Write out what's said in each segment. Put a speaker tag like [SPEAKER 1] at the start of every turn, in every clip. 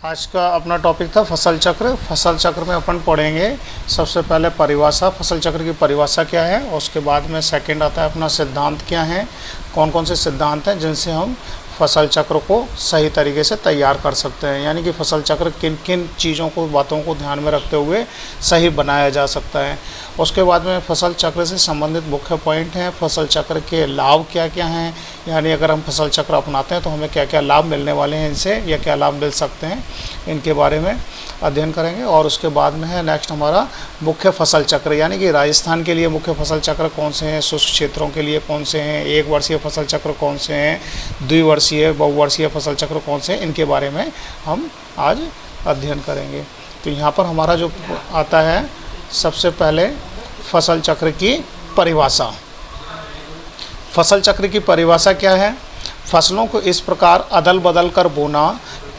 [SPEAKER 1] आज का अपना टॉपिक था फसल चक्र। फसल चक्र में अपन पढ़ेंगे सबसे पहले परिभाषा, फसल चक्र की परिभाषा क्या है, और उसके बाद में सेकंड आता है अपना सिद्धांत क्या है, कौन कौन से सिद्धांत हैं जिनसे हम फसल चक्र को सही तरीके से तैयार कर सकते हैं, यानी कि फसल चक्र किन किन चीज़ों को, बातों को ध्यान में रखते हुए सही बनाया जा सकता है। उसके बाद में फसल चक्र से संबंधित मुख्य पॉइंट हैं, फसल चक्र के लाभ क्या क्या हैं, यानी अगर हम फसल चक्र अपनाते हैं तो हमें क्या क्या लाभ मिलने वाले हैं इनसे, या क्या लाभ मिल सकते हैं, इनके बारे में अध्ययन करेंगे। और उसके बाद में है नेक्स्ट हमारा मुख्य फसल चक्र, यानी कि राजस्थान के लिए मुख्य फसल चक्र कौन से हैं, शुष्क क्षेत्रों के लिए कौन से हैं, एक वर्षीय फसल चक्र कौन से हैं, द्विवर्षीय बहुवर्षीय फसल चक्र कौन से हैं, इनके बारे में हम आज अध्ययन करेंगे। तो यहाँ पर हमारा जो आता है सबसे पहले फसल चक्र की परिभाषा। फसल चक्र की परिभाषा क्या है? फसलों को इस प्रकार अदल बदल कर बोना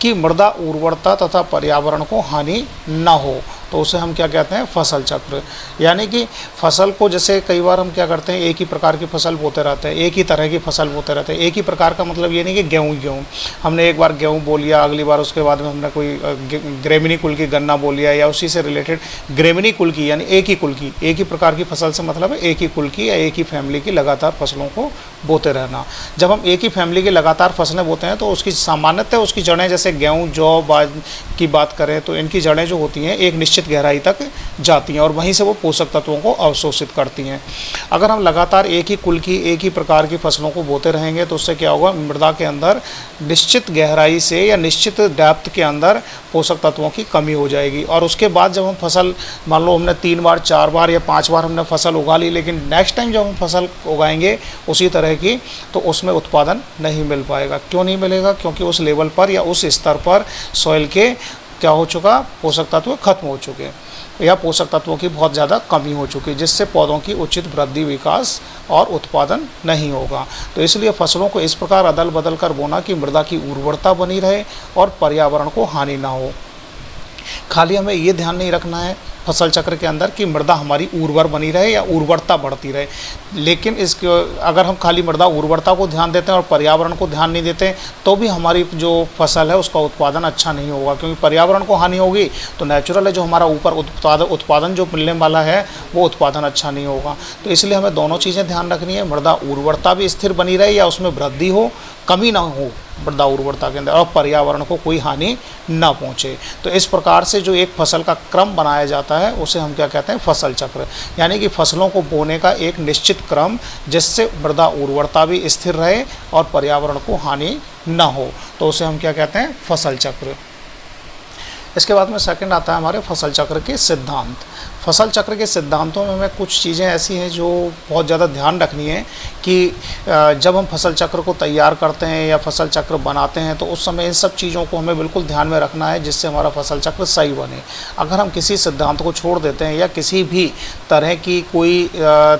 [SPEAKER 1] कि मृदा उर्वरता तथा पर्यावरण को हानि न हो, तो उसे हम क्या कहते हैं? फसल चक्र। यानी कि फसल को, जैसे कई बार हम क्या करते हैं, एक ही प्रकार की फसल बोते रहते हैं, एक ही तरह की फसल बोते रहते हैं। एक ही प्रकार का मतलब ये नहीं कि गेहूँ हमने एक बार गेहूँ बो लिया, अगली बार उसके बाद में हमने कोई ग्रेमिनी कुल की गन्ना बो लिया, या उसी से रिलेटेड ग्रेमिनी कुल की, यानी एक ही कुल की, एक ही प्रकार की फसल से मतलब है एक ही कुल की या एक ही फैमिली की लगातार फसलों को बोते रहना। जब हम एक ही फैमिली की लगातार फसलें बोते हैं तो उसकी सामान्यतः उसकी जड़ें, जैसे गेहूँ जौ बाज की बात करें तो इनकी जड़ें जो होती हैं एक निश्चित गहराई तक जाती हैं और वहीं से वो पोषक तत्वों को अवशोषित करती हैं। अगर हम लगातार एक ही कुल की, एक ही प्रकार की फसलों को बोते रहेंगे तो उससे क्या होगा? मृदा के अंदर निश्चित गहराई से या निश्चित डेप्थ के अंदर पोषक तत्वों की कमी हो जाएगी। और उसके बाद जब हम फसल, मान लो हमने 3 बार 4 बार या 5 बार हमने फसल उगा ली, लेकिन नेक्स्ट टाइम जब हम फसल उगाएंगे उसी तरह की, तो उसमें उत्पादन नहीं मिल पाएगा। क्यों नहीं मिलेगा? क्योंकि उस लेवल पर या उस स्तर पर सॉइल के क्या हो चुका? पोषक तत्व खत्म हो चुके या पोषक तत्वों की बहुत ज़्यादा कमी हो चुकी, जिससे पौधों की उचित वृद्धि, विकास और उत्पादन नहीं होगा। तो इसलिए फसलों को इस प्रकार अदल बदल कर बोना कि मृदा की उर्वरता बनी रहे और पर्यावरण को हानि ना हो। खाली हमें ये ध्यान नहीं रखना है फसल चक्र के अंदर कि मृदा हमारी उर्वर बनी रहे या उर्वरता बढ़ती रहे, लेकिन इसके अगर हम खाली मृदा उर्वरता को ध्यान देते हैं और पर्यावरण को ध्यान नहीं देते तो भी हमारी जो फसल है उसका उत्पादन अच्छा नहीं होगा, क्योंकि पर्यावरण को हानि होगी तो नेचुरल है जो हमारा ऊपर उत्पादन जो मिलने वाला है वो उत्पादन अच्छा नहीं होगा। तो इसलिए हमें दोनों चीज़ें ध्यान रखनी है, मृदा उर्वरता भी स्थिर बनी रहे या उसमें वृद्धि हो, कमी ना हो मृदा उर्वरता के अंदर, और पर्यावरण को कोई हानि ना पहुंचे। तो इस प्रकार से जो एक फसल का क्रम बनाया जाता है उसे हम क्या कहते हैं? फसल चक्र। यानी कि फसलों को बोने का एक निश्चित क्रम जिससे मृदा उर्वरता भी स्थिर रहे और पर्यावरण को हानि ना हो, तो उसे हम क्या कहते हैं? फसल चक्र। इसके बाद में सेकंड आता है हमारे फसल चक्र के सिद्धांत। फसल चक्र के सिद्धांतों में हमें कुछ चीज़ें ऐसी हैं जो बहुत ज़्यादा ध्यान रखनी है कि जब हम फसल चक्र को तैयार करते हैं या फसल चक्र बनाते हैं तो उस समय इन सब चीज़ों को हमें बिल्कुल ध्यान में रखना है जिससे हमारा फसल चक्र सही बने। अगर हम किसी सिद्धांत को छोड़ देते हैं या किसी भी तरह की कोई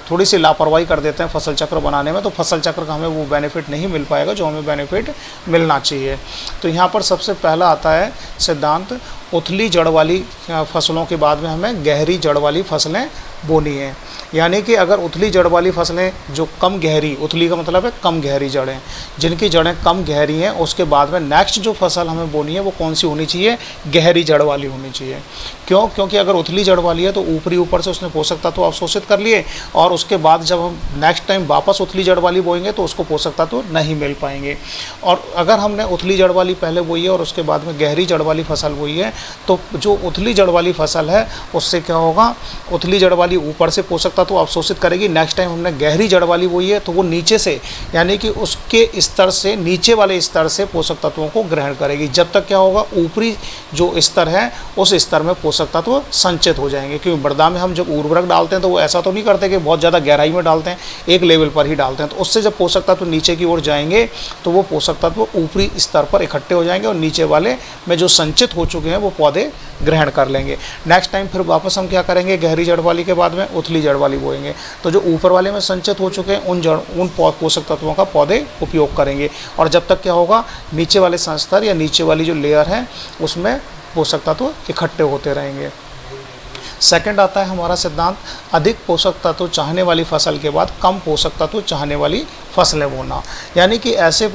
[SPEAKER 1] थोड़ी सी लापरवाही कर देते हैं फसल चक्र बनाने में, तो फसल चक्र का हमें वो बेनिफिट नहीं मिल पाएगा जो हमें बेनिफिट मिलना चाहिए। तो यहाँ पर सबसे पहला आता है सिद्धांत, उथली जड़ वाली फसलों के बाद में हमें गहरी जड़ वाली फसलें बोनी है। यानी कि अगर उथली जड़ वाली फसलें जो कम गहरी, उथली का मतलब है कम गहरी जड़ें, जिनकी जड़ें कम गहरी हैं, उसके बाद में नेक्स्ट जो फसल हमें बोनी है वो कौन सी होनी चाहिए? गहरी जड़ वाली होनी चाहिए। क्यों? क्योंकि अगर उथली जड़ वाली है तो ऊपर से उसने पोषक तत्व अवशोषित कर लिए और उसके बाद जब हम नेक्स्ट टाइम वापस उथली जड़ वाली बोएंगे तो उसको पोषक तत्व नहीं मिल पाएंगे। और अगर हमने उथली जड़ वाली पहले बोई है और उसके बाद में गहरी जड़ वाली फसल बोई है तो जो उथली जड़ वाली फसल है उससे क्या होगा? उथली जड़ वाली ऊपर से पोषक तत्व अवशोषित करेगी। नेक्स्ट टाइम हमने गहरी जड़ वाली बोई है तो वो नीचे से, यानी कि उसके स्तर से, नीचे वाले स्तर से पोषक तत्वों को ग्रहण करेगी। जब तक क्या होगा? ऊपरी जो स्तर है उस स्तर में पोषक तत्व संचित हो जाएंगे। क्योंकि मृदा में हम जब उर्वरक डालते हैं तो वो ऐसा तो नहीं करते कि बहुत ज़्यादा गहराई में डालते हैं, एक लेवल पर ही डालते हैं। तो उससे जब पोषक तत्व नीचे की ओर जाएंगे तो वो पोषक तत्व ऊपरी स्तर पर इकट्ठे हो जाएंगे और नीचे वाले में जो संचित हो चुके हैं वो पौधे ग्रहण कर लेंगे। नेक्स्ट टाइम फिर वापस हम क्या करेंगे? गहरी जड़ वाली के बाद में उथली जड़ वाली बोएंगे तो जो ऊपर वाले में संचित हो चुके हैं उन पोषक तत्वों का पौधे उपयोग करेंगे। और जब तक क्या होगा? नीचे वाले संस्तर या नीचे वाली जो लेयर है उसमें पोषक तत्व इकट्ठे होते रहेंगे। सेकंड आता है हमारा सिद्धांत, अधिक पोषक तत्व चाहने वाली फसल के बाद कम पोषक तत्व चाहने वाली फसलें बोना। यानी कि ऐसे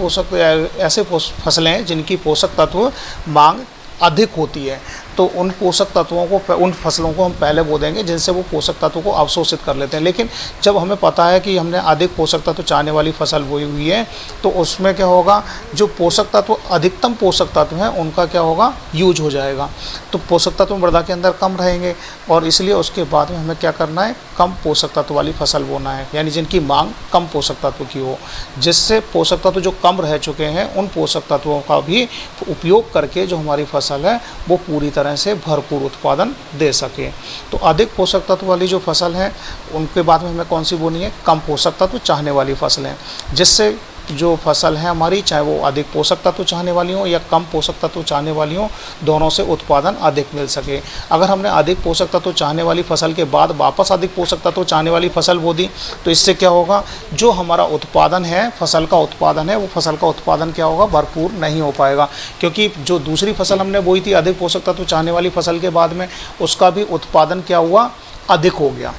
[SPEAKER 1] फसलें जिनकी पोषक तत्व मांग अधिक होती है, तो उन पोषक तत्वों को, उन फसलों को हम पहले बो देंगे जिनसे वो पोषक तत्वों को अवशोषित कर लेते हैं। लेकिन जब हमें पता है कि हमने अधिक पोषक तत्व चाहने वाली फसल बोई हुई है, तो उसमें क्या होगा, जो पोषक तत्व, अधिकतम पोषक तत्व हैं उनका क्या होगा, यूज हो जाएगा। तो पोषक तत्व मृदा के अंदर कम रहेंगे और इसलिए उसके बाद में हमें क्या करना है, कम पोषक तत्व वाली फसल बोना है, यानी जिनकी मांग कम पोषक तत्व की हो, जिससे पोषक तत्व जो कम रह चुके हैं उन पोषक तत्वों का भी उपयोग करके जो हमारी फसल है वो पूरी तरह से भरपूर उत्पादन दे सके। तो अधिक पोषक तत्व वाली जो फसल है उनके बाद में हमें कौन सी बोनी है, कम पोषक तत्व चाहने वाली फसलें, जिससे जो फसल है हमारी, चाहे वो अधिक पोषक तत्व चाहने वाली हो या कम पोषक तत्व चाहने वाली हो, दोनों से उत्पादन अधिक मिल सके। अगर हमने अधिक पोषक तत्व चाहने वाली फसल के बाद वापस अधिक पोषक तत्व चाहने वाली फसल बो दी, तो इससे क्या होगा, जो हमारा उत्पादन है, फसल का उत्पादन है, वो फसल का उत्पादन क्या होगा, भरपूर नहीं हो पाएगा, क्योंकि जो दूसरी फसल हमने बोई थी अधिक पोषक तत्व चाहने वाली फसल के बाद में, उसका भी उत्पादन क्या हुआ, अधिक हो गया,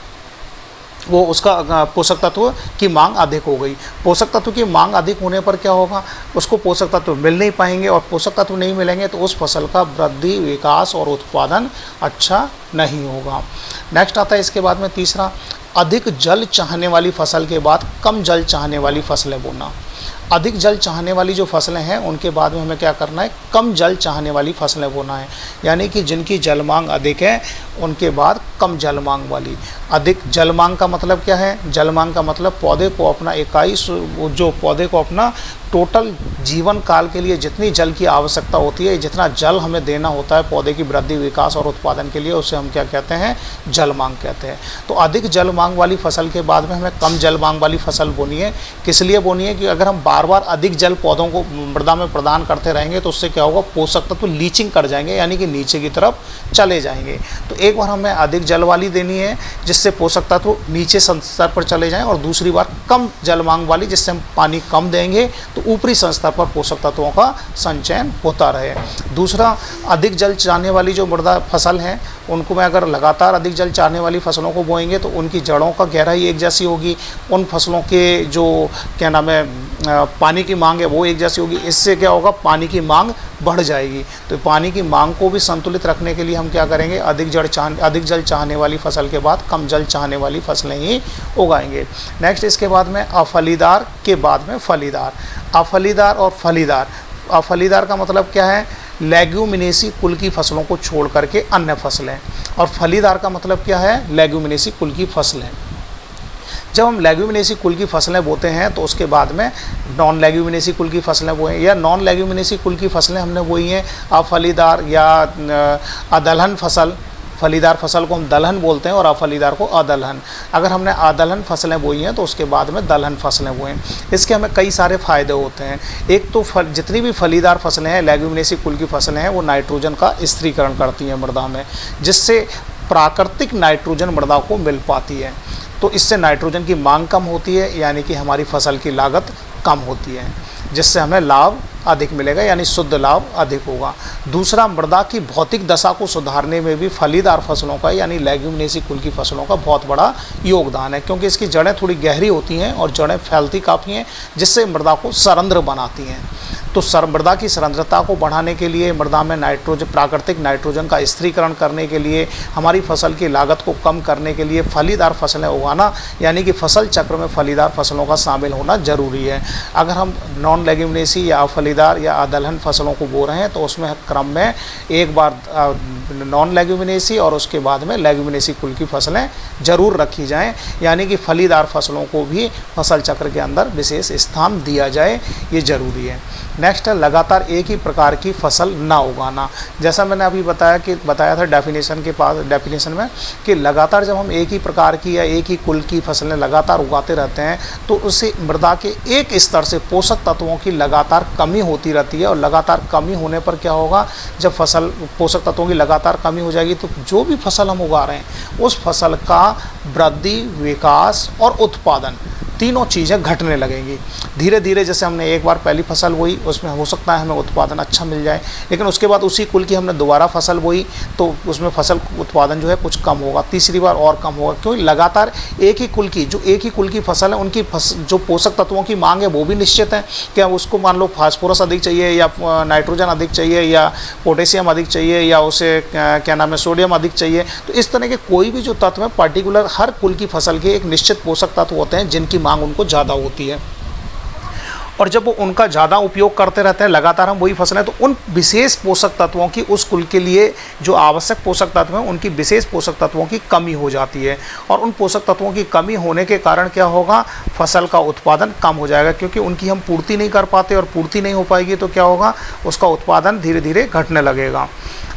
[SPEAKER 1] वो उसका पोषक तत्व की मांग अधिक हो गई। पोषक तत्व की मांग अधिक होने पर क्या होगा, उसको पोषक तत्व मिल नहीं पाएंगे, और पोषक तत्व नहीं मिलेंगे तो उस फसल का वृद्धि, विकास और उत्पादन अच्छा नहीं होगा। नेक्स्ट आता है इसके बाद में तीसरा, अधिक जल चाहने वाली फसल के बाद कम जल चाहने वाली फसलें बोना। अधिक जल चाहने वाली जो फसलें हैं उनके बाद में हमें क्या करना है, कम जल चाहने वाली फसलें बोना है, यानी कि जिनकी जल मांग अधिक है उनके बाद कम जल मांग वाली। अधिक जल मांग का मतलब क्या है, जल मांग का मतलब पौधे को अपना इकाई, जो पौधे को अपना टोटल जीवन काल के लिए जितनी जल की आवश्यकता होती है, जितना जल हमें देना होता है पौधे की वृद्धि, विकास और उत्पादन के लिए, उसे हम क्या कहते हैं, जल मांग कहते हैं। तो अधिक जल मांग वाली फसल के बाद में हमें कम जल मांग वाली फसल बोनी है। किस लिए बोनी है कि अगर हम बार बार अधिक जल पौधों को मृदा में प्रदान करते रहेंगे तो उससे क्या होगा, पोषक तत्व लीचिंग कर जाएंगे, यानी कि नीचे की तरफ चले जाएंगे। तो एक बार हमें अधिक जल वाली देनी है जिससे पोषक तत्व नीचे स्तर पर चले जाएं, और दूसरी बार कम जल मांग वाली जिससे हम पानी कम देंगे तो ऊपरी स्तर पर पोषक तत्वों का संचयन होता रहे। दूसरा, अधिक जल चाहने वाली जो मृदा फसल है उनको में अगर लगातार अधिक जल चाहने वाली फसलों को बोएंगे तो उनकी जड़ों का गहराई एक जैसी होगी, उन फसलों के जो क्या नाम है पानी की मांग है वो एक जैसी होगी। इससे क्या होगा, पानी की मांग बढ़ जाएगी। तो पानी की मांग को भी संतुलित रखने के लिए हम क्या करेंगे, अधिक जल चाहने वाली फसल के बाद कम जल चाहने वाली फसलें ही उगाएंगे। नेक्स्ट इसके बाद में अफलीदार के बाद में फलीदार। अफलीदार और फलीदार, अफलीदार का मतलब क्या है, लेग्यूमिनेसी कुल की फसलों को छोड़ करके अन्य फसलें, और फलीदार का मतलब क्या है, लेग्यूमिनेसी कुल की फसलें। जब हम लेग्यूमिनेसी कुल की फसलें बोते हैं तो उसके बाद में नॉन लेग्यूमिनेसी कुल की फसलें बोएं, या नॉन लेग्यूमिनेसी कुल की फसलें हमने बोई हैं अफलीदार या अदलहन फसल। फलीदार फसल को हम दलहन बोलते हैं और अफलीदार को अदलहन। अगर हमने अदलहन फसलें बोई हैं तो उसके बाद में दलहन फसलें बोएं। इसके हमें कई सारे फ़ायदे होते हैं। एक तो जितनी भी फलीदार फसलें हैं, लेग्यूमिनेसी कुल की फसलें हैं, वो नाइट्रोजन का स्थिरीकरण करती हैं मृदा में, जिससे प्राकृतिक नाइट्रोजन मृदा को मिल पाती है। तो इससे नाइट्रोजन की मांग कम होती है, यानी कि हमारी फसल की लागत कम होती है, जिससे हमें लाभ अधिक मिलेगा, यानी शुद्ध लाभ अधिक होगा। दूसरा, मृदा की भौतिक दशा को सुधारने में भी फलीदार फसलों का यानी लेग्यूमिनेसी कुल की फसलों का बहुत बड़ा योगदान है, क्योंकि इसकी जड़ें थोड़ी गहरी होती हैं और जड़ें फैलती काफ़ी हैं, जिससे मृदा को सरंध्र बनाती हैं। तो मृदा की सरंध्रता को बढ़ाने के लिए, मृदा में नाइट्रोजन, प्राकृतिक नाइट्रोजन का स्थिरीकरण करने के लिए, हमारी फसल की लागत को कम करने के लिए फलीदार फसलें उगाना, यानी कि फसल चक्र में फलीदार फसलों का शामिल होना जरूरी है। अगर हम नॉन लेग्यूमिनेसी या फलीदार या अदलहन फसलों को बो रहे हैं तो उसमें क्रम में एक बार नॉन लेग्यूमिनेसी और उसके बाद में लेग्यूमिनेसी कुल की फसलें जरूर रखी जाएं, यानी कि फलीदार फसलों को भी फसल चक्र के अंदर विशेष स्थान दिया जाए, ये जरूरी है। नेक्स्ट है लगातार एक ही प्रकार की फसल ना उगाना। जैसा मैंने अभी बताया था डेफिनेशन में कि लगातार जब हम एक ही प्रकार की या एक ही कुल की फसलें लगातार उगाते रहते हैं तो उससे मृदा के एक स्तर से पोषक तत्वों की लगातार कमी होती रहती है, और लगातार कमी होने पर क्या होगा, जब फसल पोषक तत्वों की लगातार कमी हो जाएगी तो जो भी फसल हम उगा रहे हैं उस फसल का वृद्धि, विकास और उत्पादन तीनों चीज़ें घटने लगेंगी धीरे धीरे। जैसे हमने एक बार पहली फसल बोई, उसमें हो सकता है हमें उत्पादन अच्छा मिल जाए, लेकिन उसके बाद उसी कुल की हमने दोबारा फसल बोई तो उसमें फसल उत्पादन जो है कुछ कम होगा, तीसरी बार और कम होगा, क्योंकि लगातार एक ही कुल की फसल है उनकी जो पोषक तत्वों की मांग है वो भी निश्चित है। क्या उसको मान लो फास्फोरस अधिक चाहिए या नाइट्रोजन अधिक चाहिए या पोटेशियम अधिक चाहिए या उसे क्या नाम है सोडियम अधिक चाहिए। तो इस तरह के कोई भी जो तत्व है पर्टिकुलर हर कुल की फसल के एक निश्चित पोषक तत्व होते हैं जिनकी मांग उनको ज़्यादा होती है, और जब वो उनका ज़्यादा उपयोग करते रहते हैं लगातार हम वही फसलें, तो उन विशेष पोषक तत्वों की उस कुल के लिए जो आवश्यक पोषक तत्व हैं उनकी विशेष पोषक तत्वों की कमी हो जाती है, और उन पोषक तत्वों की कमी होने के कारण क्या होगा, फसल का उत्पादन कम हो जाएगा, क्योंकि उनकी हम पूर्ति नहीं कर पाते, और पूर्ति नहीं हो पाएगी तो क्या होगा, उसका उत्पादन धीरे धीरे घटने लगेगा।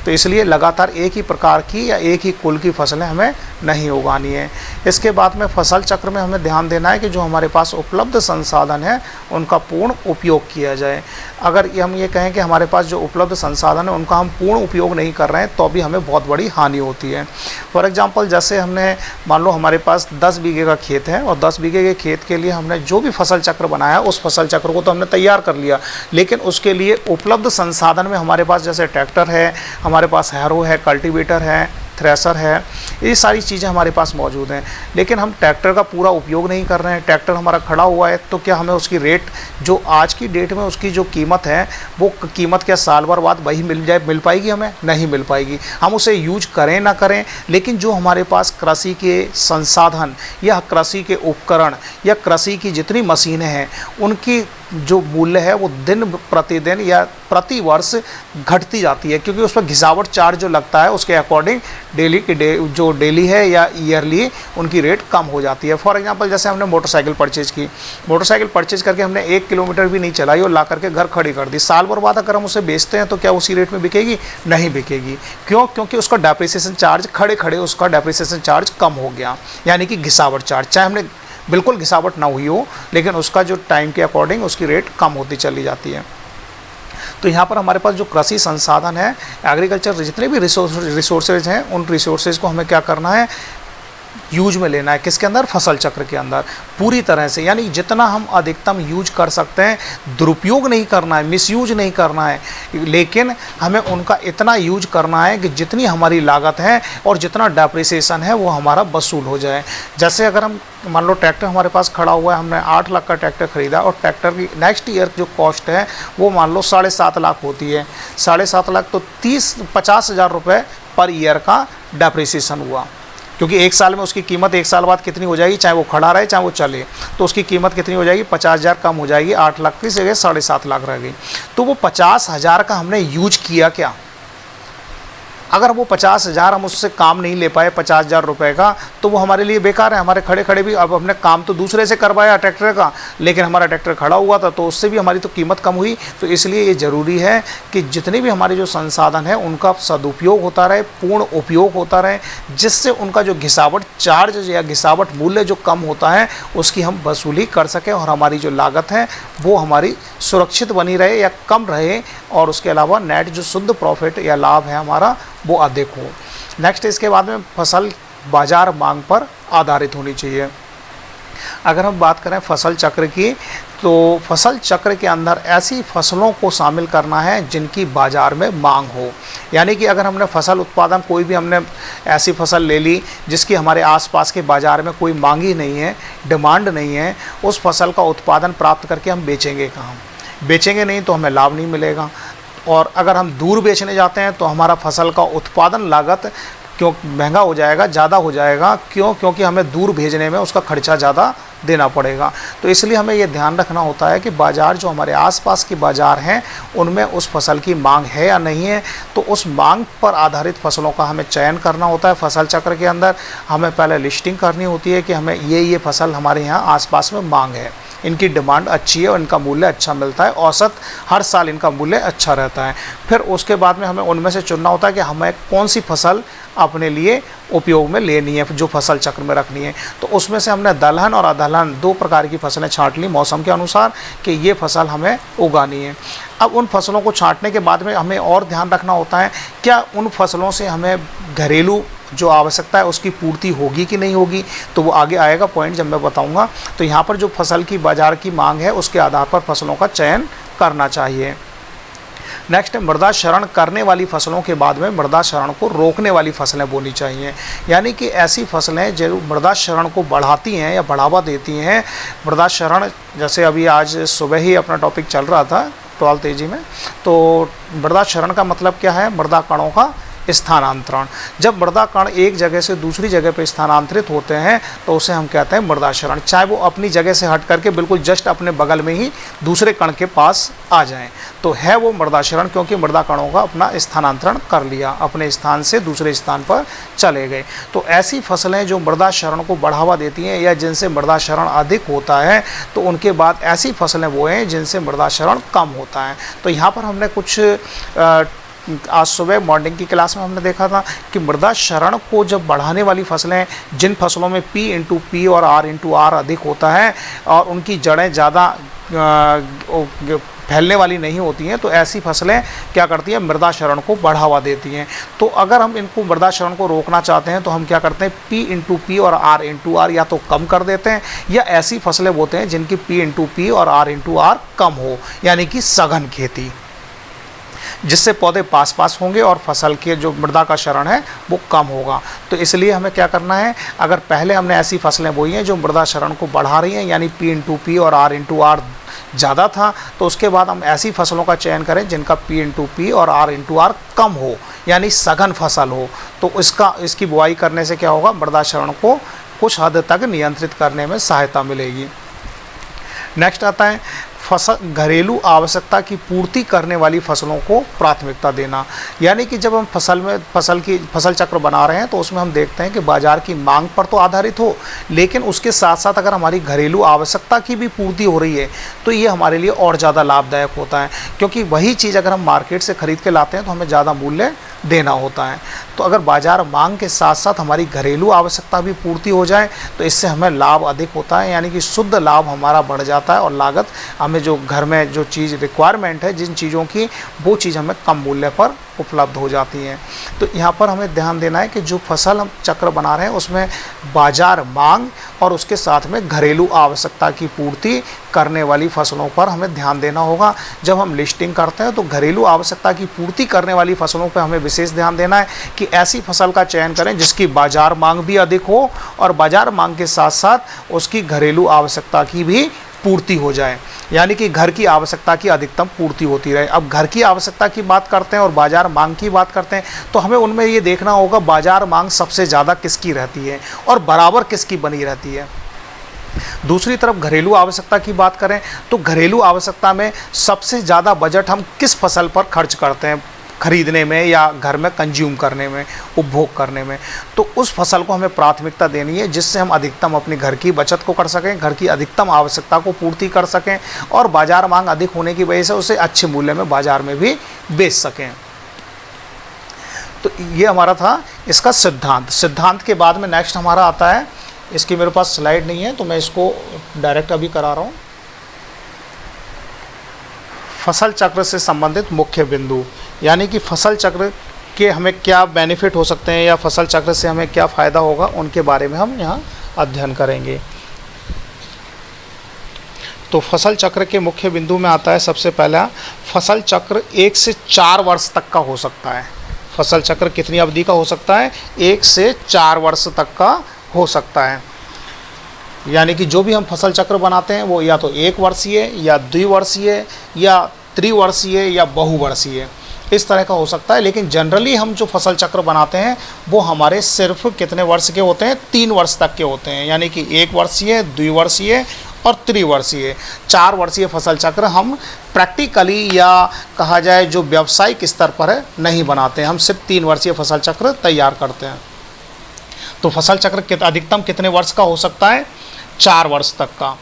[SPEAKER 1] तो इसलिए लगातार एक ही प्रकार की या एक ही कुल की फसलें हमें नहीं उगानी है। इसके बाद में फसल चक्र में हमें ध्यान देना है कि जो हमारे पास उपलब्ध संसाधन है उनका पूर्ण उपयोग किया जाए। अगर हम ये कहें कि हमारे पास जो उपलब्ध संसाधन है उनका हम पूर्ण उपयोग नहीं कर रहे हैं तो भी हमें बहुत बड़ी हानि होती है। फॉर एग्जांपल जैसे हमने मान लो हमारे पास 10 बीघे का खेत है, और 10 बीघे के खेत के लिए हमने जो भी फसल चक्र बनाया उस फसल चक्र को तो हमने तैयार कर लिया, लेकिन उसके लिए उपलब्ध संसाधन में हमारे पास जैसे ट्रैक्टर है, हमारे पास हैरो है, कल्टीवेटर है, थ्रेसर है, ये सारी चीज़ें हमारे पास मौजूद हैं, लेकिन हम ट्रैक्टर का पूरा उपयोग नहीं कर रहे हैं। ट्रैक्टर हमारा खड़ा हुआ है तो क्या हमें उसकी रेट जो आज की डेट में उसकी जो कीमत है वो कीमत क्या साल भर बाद वही मिल पाएगी, हमें नहीं मिल पाएगी। हम उसे यूज करें ना करें, लेकिन जो हमारे पास कृषि के संसाधन या कृषि के उपकरण या कृषि की जितनी मशीनें हैं उनकी जो मूल्य है वो दिन प्रतिदिन या प्रति वर्ष घटती जाती है, क्योंकि उस पर घिसावट चार्ज जो लगता है उसके अकॉर्डिंग जो डेली है या ईयरली उनकी रेट कम हो जाती है। फॉर एग्जांपल जैसे हमने मोटरसाइकिल परचेज करके हमने 1 किलोमीटर भी नहीं चलाई और ला करके घर खड़ी कर दी, साल भर बाद अगर हम उसे बेचते हैं तो क्या उसी रेट में बिकेगी? नहीं बिकेगी। क्यों? क्योंकि उसका डेप्रिसिएशन चार्ज खड़े उसका डेप्रिसिएशन चार्ज कम हो गया, यानी कि घिसावट चार्ज, चाहे हमने बिल्कुल घिसावट ना हुई हो लेकिन उसका जो टाइम के अकॉर्डिंग उसकी रेट कम होती चली जाती है। तो यहाँ पर हमारे पास जो कृषि संसाधन है, एग्रीकल्चर जितने भी रिसोर्सेज हैं उन रिसोर्सेज को हमें क्या करना है, यूज में लेना है। किसके अंदर? फसल चक्र के अंदर पूरी तरह से, यानी जितना हम अधिकतम यूज कर सकते हैं, दुरुपयोग नहीं करना है, मिसयूज नहीं करना है, लेकिन हमें उनका इतना यूज करना है कि जितनी हमारी लागत है और जितना डेप्रिसिएशन है वो हमारा वसूल हो जाए। जैसे अगर हम मान लो ट्रैक्टर हमारे पास खड़ा हुआ है, हमने 8 लाख का ट्रैक्टर खरीदा और ट्रैक्टर की नेक्स्ट ईयर जो कॉस्ट है वो मान लो 7.5 लाख होती है, 7.5 लाख तो 50,000 रुपये पर ईयर का डेप्रिसिएशन हुआ, क्योंकि एक साल में उसकी कीमत एक साल बाद कितनी हो जाएगी, चाहे वो खड़ा रहे चाहे वो चले, तो उसकी कीमत कितनी हो जाएगी, 50,000 कम हो जाएगी, 8 लाख की जगह 7.5 लाख रह गई। तो वो 50,000 का हमने यूज किया क्या? अगर वो 50,000 हम उससे काम नहीं ले पाए 50,000 रुपये का, तो वो हमारे लिए बेकार है। हमारे खड़े खड़े भी अब हमने काम तो दूसरे से करवाया ट्रैक्टर का, लेकिन हमारा ट्रैक्टर खड़ा हुआ था तो उससे भी हमारी तो कीमत कम हुई। तो इसलिए ये ज़रूरी है कि जितने भी हमारे जो संसाधन है उनका सदुपयोग होता रहे, पूर्ण उपयोग होता रहे, जिससे उनका जो घिसावट चार्ज या घिसावट मूल्य जो कम होता है उसकी हम वसूली कर सकें और हमारी जो लागत है वो हमारी सुरक्षित बनी रहे या कम रहे, और उसके अलावा नेट जो शुद्ध प्रॉफिट या लाभ है हमारा वो अधिक हो। नेक्स्ट इसके बाद में फसल बाजार मांग पर आधारित होनी चाहिए। अगर हम बात करें फसल चक्र की, तो फसल चक्र के अंदर ऐसी फसलों को शामिल करना है जिनकी बाज़ार में मांग हो। यानी कि अगर हमने फसल उत्पादन कोई भी हमने ऐसी फसल ले ली जिसकी हमारे आसपास के बाज़ार में कोई मांग ही नहीं है, डिमांड नहीं है, उस फसल का उत्पादन प्राप्त करके हम बेचेंगे कहाँ? बेचेंगे नहीं तो हमें लाभ नहीं मिलेगा। और अगर हम दूर बेचने जाते हैं तो हमारा फसल का उत्पादन लागत क्यों महंगा हो जाएगा, ज़्यादा हो जाएगा। क्यों? क्योंकि हमें दूर भेजने में उसका खर्चा ज़्यादा देना पड़ेगा। तो इसलिए हमें ये ध्यान रखना होता है कि बाज़ार जो हमारे आसपास के बाज़ार हैं उनमें उस फसल की मांग है या नहीं है। तो उस मांग पर आधारित फसलों का हमें चयन करना होता है। फसल चक्र के अंदर हमें पहले लिस्टिंग करनी होती है कि हमें ये फसल हमारे यहाँ आसपास में मांग है, इनकी डिमांड अच्छी है और इनका मूल्य अच्छा मिलता है, औसत हर साल इनका मूल्य अच्छा रहता है। फिर उसके बाद में हमें उनमें से चुनना होता है कि हमें कौन सी फसल अपने लिए उपयोग में लेनी है, जो फसल चक्र में रखनी है। तो उसमें से हमने दलहन और अदलहन 2 प्रकार की फसलें छांट ली मौसम के अनुसार कि ये फसल हमें उगानी है। अब उन फसलों को छांटने के बाद में हमें और ध्यान रखना होता है क्या उन फसलों से हमें घरेलू जो आवश्यकता है उसकी पूर्ति होगी कि नहीं होगी, तो वो आगे आएगा पॉइंट जब मैं बताऊंगा। तो यहाँ पर जो फसल की बाजार की मांग है उसके आधार पर फसलों का चयन करना चाहिए। नेक्स्ट है मृदा क्षरण करने वाली फसलों के बाद में मृदा क्षरण को रोकने वाली फसलें बोनी चाहिए। यानी कि ऐसी फसलें जो मृदा क्षरण को बढ़ाती हैं या बढ़ावा देती हैं। मृदा क्षरण जैसे अभी आज सुबह ही अपना टॉपिक चल रहा था 12 तेजी में, तो मृदा क्षरण का मतलब क्या है? मृदा कणों का स्थानांतरण। जब मृदा कण एक जगह से दूसरी जगह पर स्थानांतरित होते हैं तो उसे हम कहते हैं मृदा क्षरण, चाहे वो अपनी जगह से हट करके बिल्कुल जस्ट अपने बगल में ही दूसरे कण के पास आ जाएं, तो है वो मृदा क्षरण, क्योंकि मृदा कणों का अपना स्थानांतरण कर लिया, अपने स्थान से दूसरे स्थान पर चले गए। तो ऐसी फसलें जो मृदा क्षरण को बढ़ावा देती हैं या जिनसे मृदा क्षरण अधिक होता है, तो उनके बाद ऐसी फसलें वो हैं जिनसे मृदा क्षरण कम होता है। तो यहाँ पर हमने कुछ आज सुबह मॉर्निंग की क्लास में हमने देखा था कि मृदा क्षरण को जब बढ़ाने वाली फसलें, जिन फसलों में P/P और R/R अधिक होता है और उनकी जड़ें ज़्यादा फैलने वाली नहीं होती हैं, तो ऐसी फसलें क्या करती हैं? मृदा क्षरण को बढ़ावा देती हैं। तो अगर हम इनको मृदा क्षरण को रोकना चाहते हैं तो हम क्या करते हैं? P/P और R/R या तो कम कर देते हैं, या ऐसी फसलें बोते हैं जिनकी P/P और R/R कम हो, यानी कि सघन खेती, जिससे पौधे पास पास होंगे और फसल के जो मृदा का क्षरण है वो कम होगा। तो इसलिए हमें क्या करना है? अगर पहले हमने ऐसी फसलें बोई हैं जो मृदा क्षरण को बढ़ा रही हैं, यानी P/P और R/R ज़्यादा था, तो उसके बाद हम ऐसी फसलों का चयन करें जिनका P/P और R/R कम हो, यानी सघन फसल हो। तो इसकी बुआई करने से क्या होगा? मृदा क्षरण को कुछ हद तक नियंत्रित करने में सहायता मिलेगी। नेक्स्ट आता है घरेलू आवश्यकता की पूर्ति करने वाली फसलों को प्राथमिकता देना। यानी कि जब हम फसल चक्र बना रहे हैं तो उसमें हम देखते हैं कि बाजार की मांग पर तो आधारित हो, लेकिन उसके साथ साथ अगर हमारी घरेलू आवश्यकता की भी पूर्ति हो रही है तो ये हमारे लिए और ज़्यादा लाभदायक होता है, क्योंकि वही चीज़ अगर हम मार्केट से ख़रीद के लाते हैं तो हमें ज़्यादा मूल्य देना होता है। तो अगर बाजार मांग के साथ साथ हमारी घरेलू आवश्यकता भी पूर्ति हो जाए तो इससे हमें लाभ अधिक होता है, यानी कि शुद्ध लाभ हमारा बढ़ जाता है और लागत हमें जो घर में जो चीज़ रिक्वायरमेंट है, जिन चीज़ों की, वो चीज़ हमें कम मूल्य पर उपलब्ध हो जाती हैं। तो यहाँ पर हमें ध्यान देना है कि जो फसल हम चक्र बना रहे हैं उसमें बाजार मांग और उसके साथ में घरेलू आवश्यकता की पूर्ति करने वाली फसलों पर हमें ध्यान देना होगा। जब हम लिस्टिंग करते हैं तो घरेलू आवश्यकता की पूर्ति करने वाली फसलों पर हमें विशेष ध्यान देना है कि ऐसी फसल का चयन करें जिसकी बाजार मांग भी अधिक हो और बाजार मांग के साथ साथ उसकी घरेलू आवश्यकता की भी पूर्ति हो जाए, यानी कि घर की आवश्यकता की अधिकतम पूर्ति होती रहे। अब घर की आवश्यकता की बात करते हैं और बाजार मांग की बात करते हैं तो हमें उनमें ये देखना होगा बाजार मांग सबसे ज़्यादा किसकी रहती है और बराबर किसकी बनी रहती है। दूसरी तरफ घरेलू आवश्यकता की बात करें तो घरेलू आवश्यकता में सबसे ज़्यादा बजट हम किस फसल पर खर्च करते हैं खरीदने में या घर में कंज्यूम करने में, उपभोग करने में, तो उस फसल को हमें प्राथमिकता देनी है जिससे हम अधिकतम अपने घर की बचत को कर सकें, घर की अधिकतम आवश्यकता को पूर्ति कर सकें और बाजार मांग अधिक होने की वजह से उसे अच्छे मूल्य में बाजार में भी बेच सकें। तो ये हमारा था इसका सिद्धांत के बाद में नेक्स्ट हमारा आता है, इसकी मेरे पास स्लाइड नहीं है तो मैं इसको डायरेक्ट अभी करा रहा हूँ, फसल चक्र से संबंधित मुख्य बिंदु, यानी कि फसल चक्र के हमें क्या बेनिफिट हो सकते हैं या फसल चक्र से हमें क्या फ़ायदा होगा उनके बारे में हम यहाँ अध्ययन करेंगे। तो फसल चक्र के मुख्य बिंदु में आता है सबसे पहला, फसल चक्र 1 से 4 वर्ष तक का हो सकता है। फसल चक्र कितनी अवधि का हो सकता है? 1 से 4 वर्ष तक का हो सकता है। यानी कि जो भी हम फसल चक्र बनाते हैं वो या तो 1 वर्षीय या द्विवर्षीय या त्रिवर्षीय या बहुवर्षीय इस तरह का हो सकता है, लेकिन जनरली हम जो फसल चक्र बनाते हैं वो हमारे सिर्फ कितने वर्ष के होते हैं? 3 वर्ष तक के होते हैं, यानी कि 1 वर्षीय, द्विवर्षीय और त्रिवर्षीय। 4 वर्षीय फसल चक्र हम प्रैक्टिकली या कहा जाए जो व्यावसायिक स्तर पर है नहीं बनाते हैं, हम सिर्फ 3 वर्षीय फसल चक्र तैयार करते हैं। तो फसल चक्र अधिकतम कितने वर्ष का हो सकता है? 4 वर्ष तक का,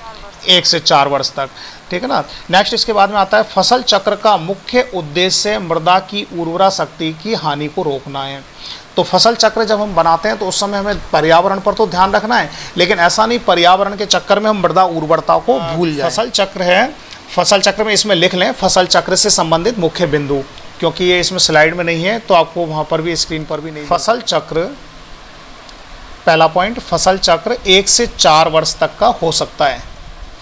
[SPEAKER 1] 1 से 4 वर्ष तक, ठीक है ना। नेक्स्ट इसके बाद में आता है, फसल चक्र का मुख्य उद्देश्य मृदा की उर्वरा शक्ति की हानि को रोकना है। तो फसल चक्र जब हम बनाते हैं तो उस समय हमें पर्यावरण पर तो ध्यान रखना है, लेकिन ऐसा नहीं पर्यावरण के चक्कर में हम मृदा उर्वरता को भूल जाए। फसल चक्र है, फसल चक्र में इसमें लिख लें फसल चक्र से संबंधित मुख्य बिंदु, क्योंकि ये इसमें स्लाइड में नहीं है तो आपको वहाँ पर भी स्क्रीन पर भी नहीं। फसल चक्र पहला पॉइंट, फसल चक्र 1 से 4 वर्ष तक का हो सकता है।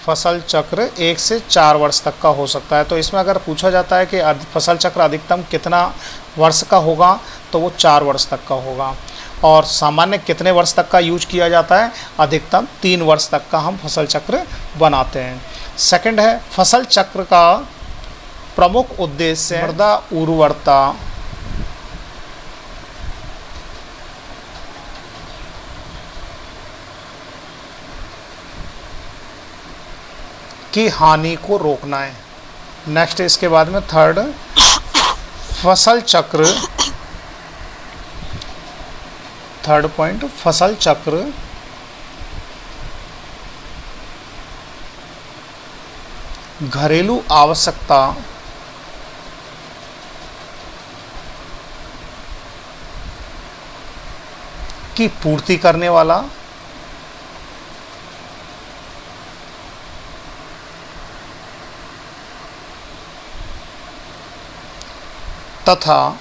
[SPEAKER 1] फसल चक्र 1 से 4 वर्ष तक का हो सकता है। तो इसमें अगर पूछा जाता है कि फसल चक्र अधिकतम कितना वर्ष का होगा, तो वो 4 वर्ष तक का होगा। और सामान्य कितने वर्ष तक का यूज किया जाता है? अधिकतम 3 वर्ष तक का हम फसल चक्र बनाते हैं। सेकंड है, फसल चक्र का प्रमुख उद्देश्य मृदा उर्वरता की हानि को रोकना है। नेक्स्ट इसके बाद में थर्ड, फसल चक्र, थर्ड पॉइंट, फसल चक्र घरेलू आवश्यकता की पूर्ति करने वाला तथा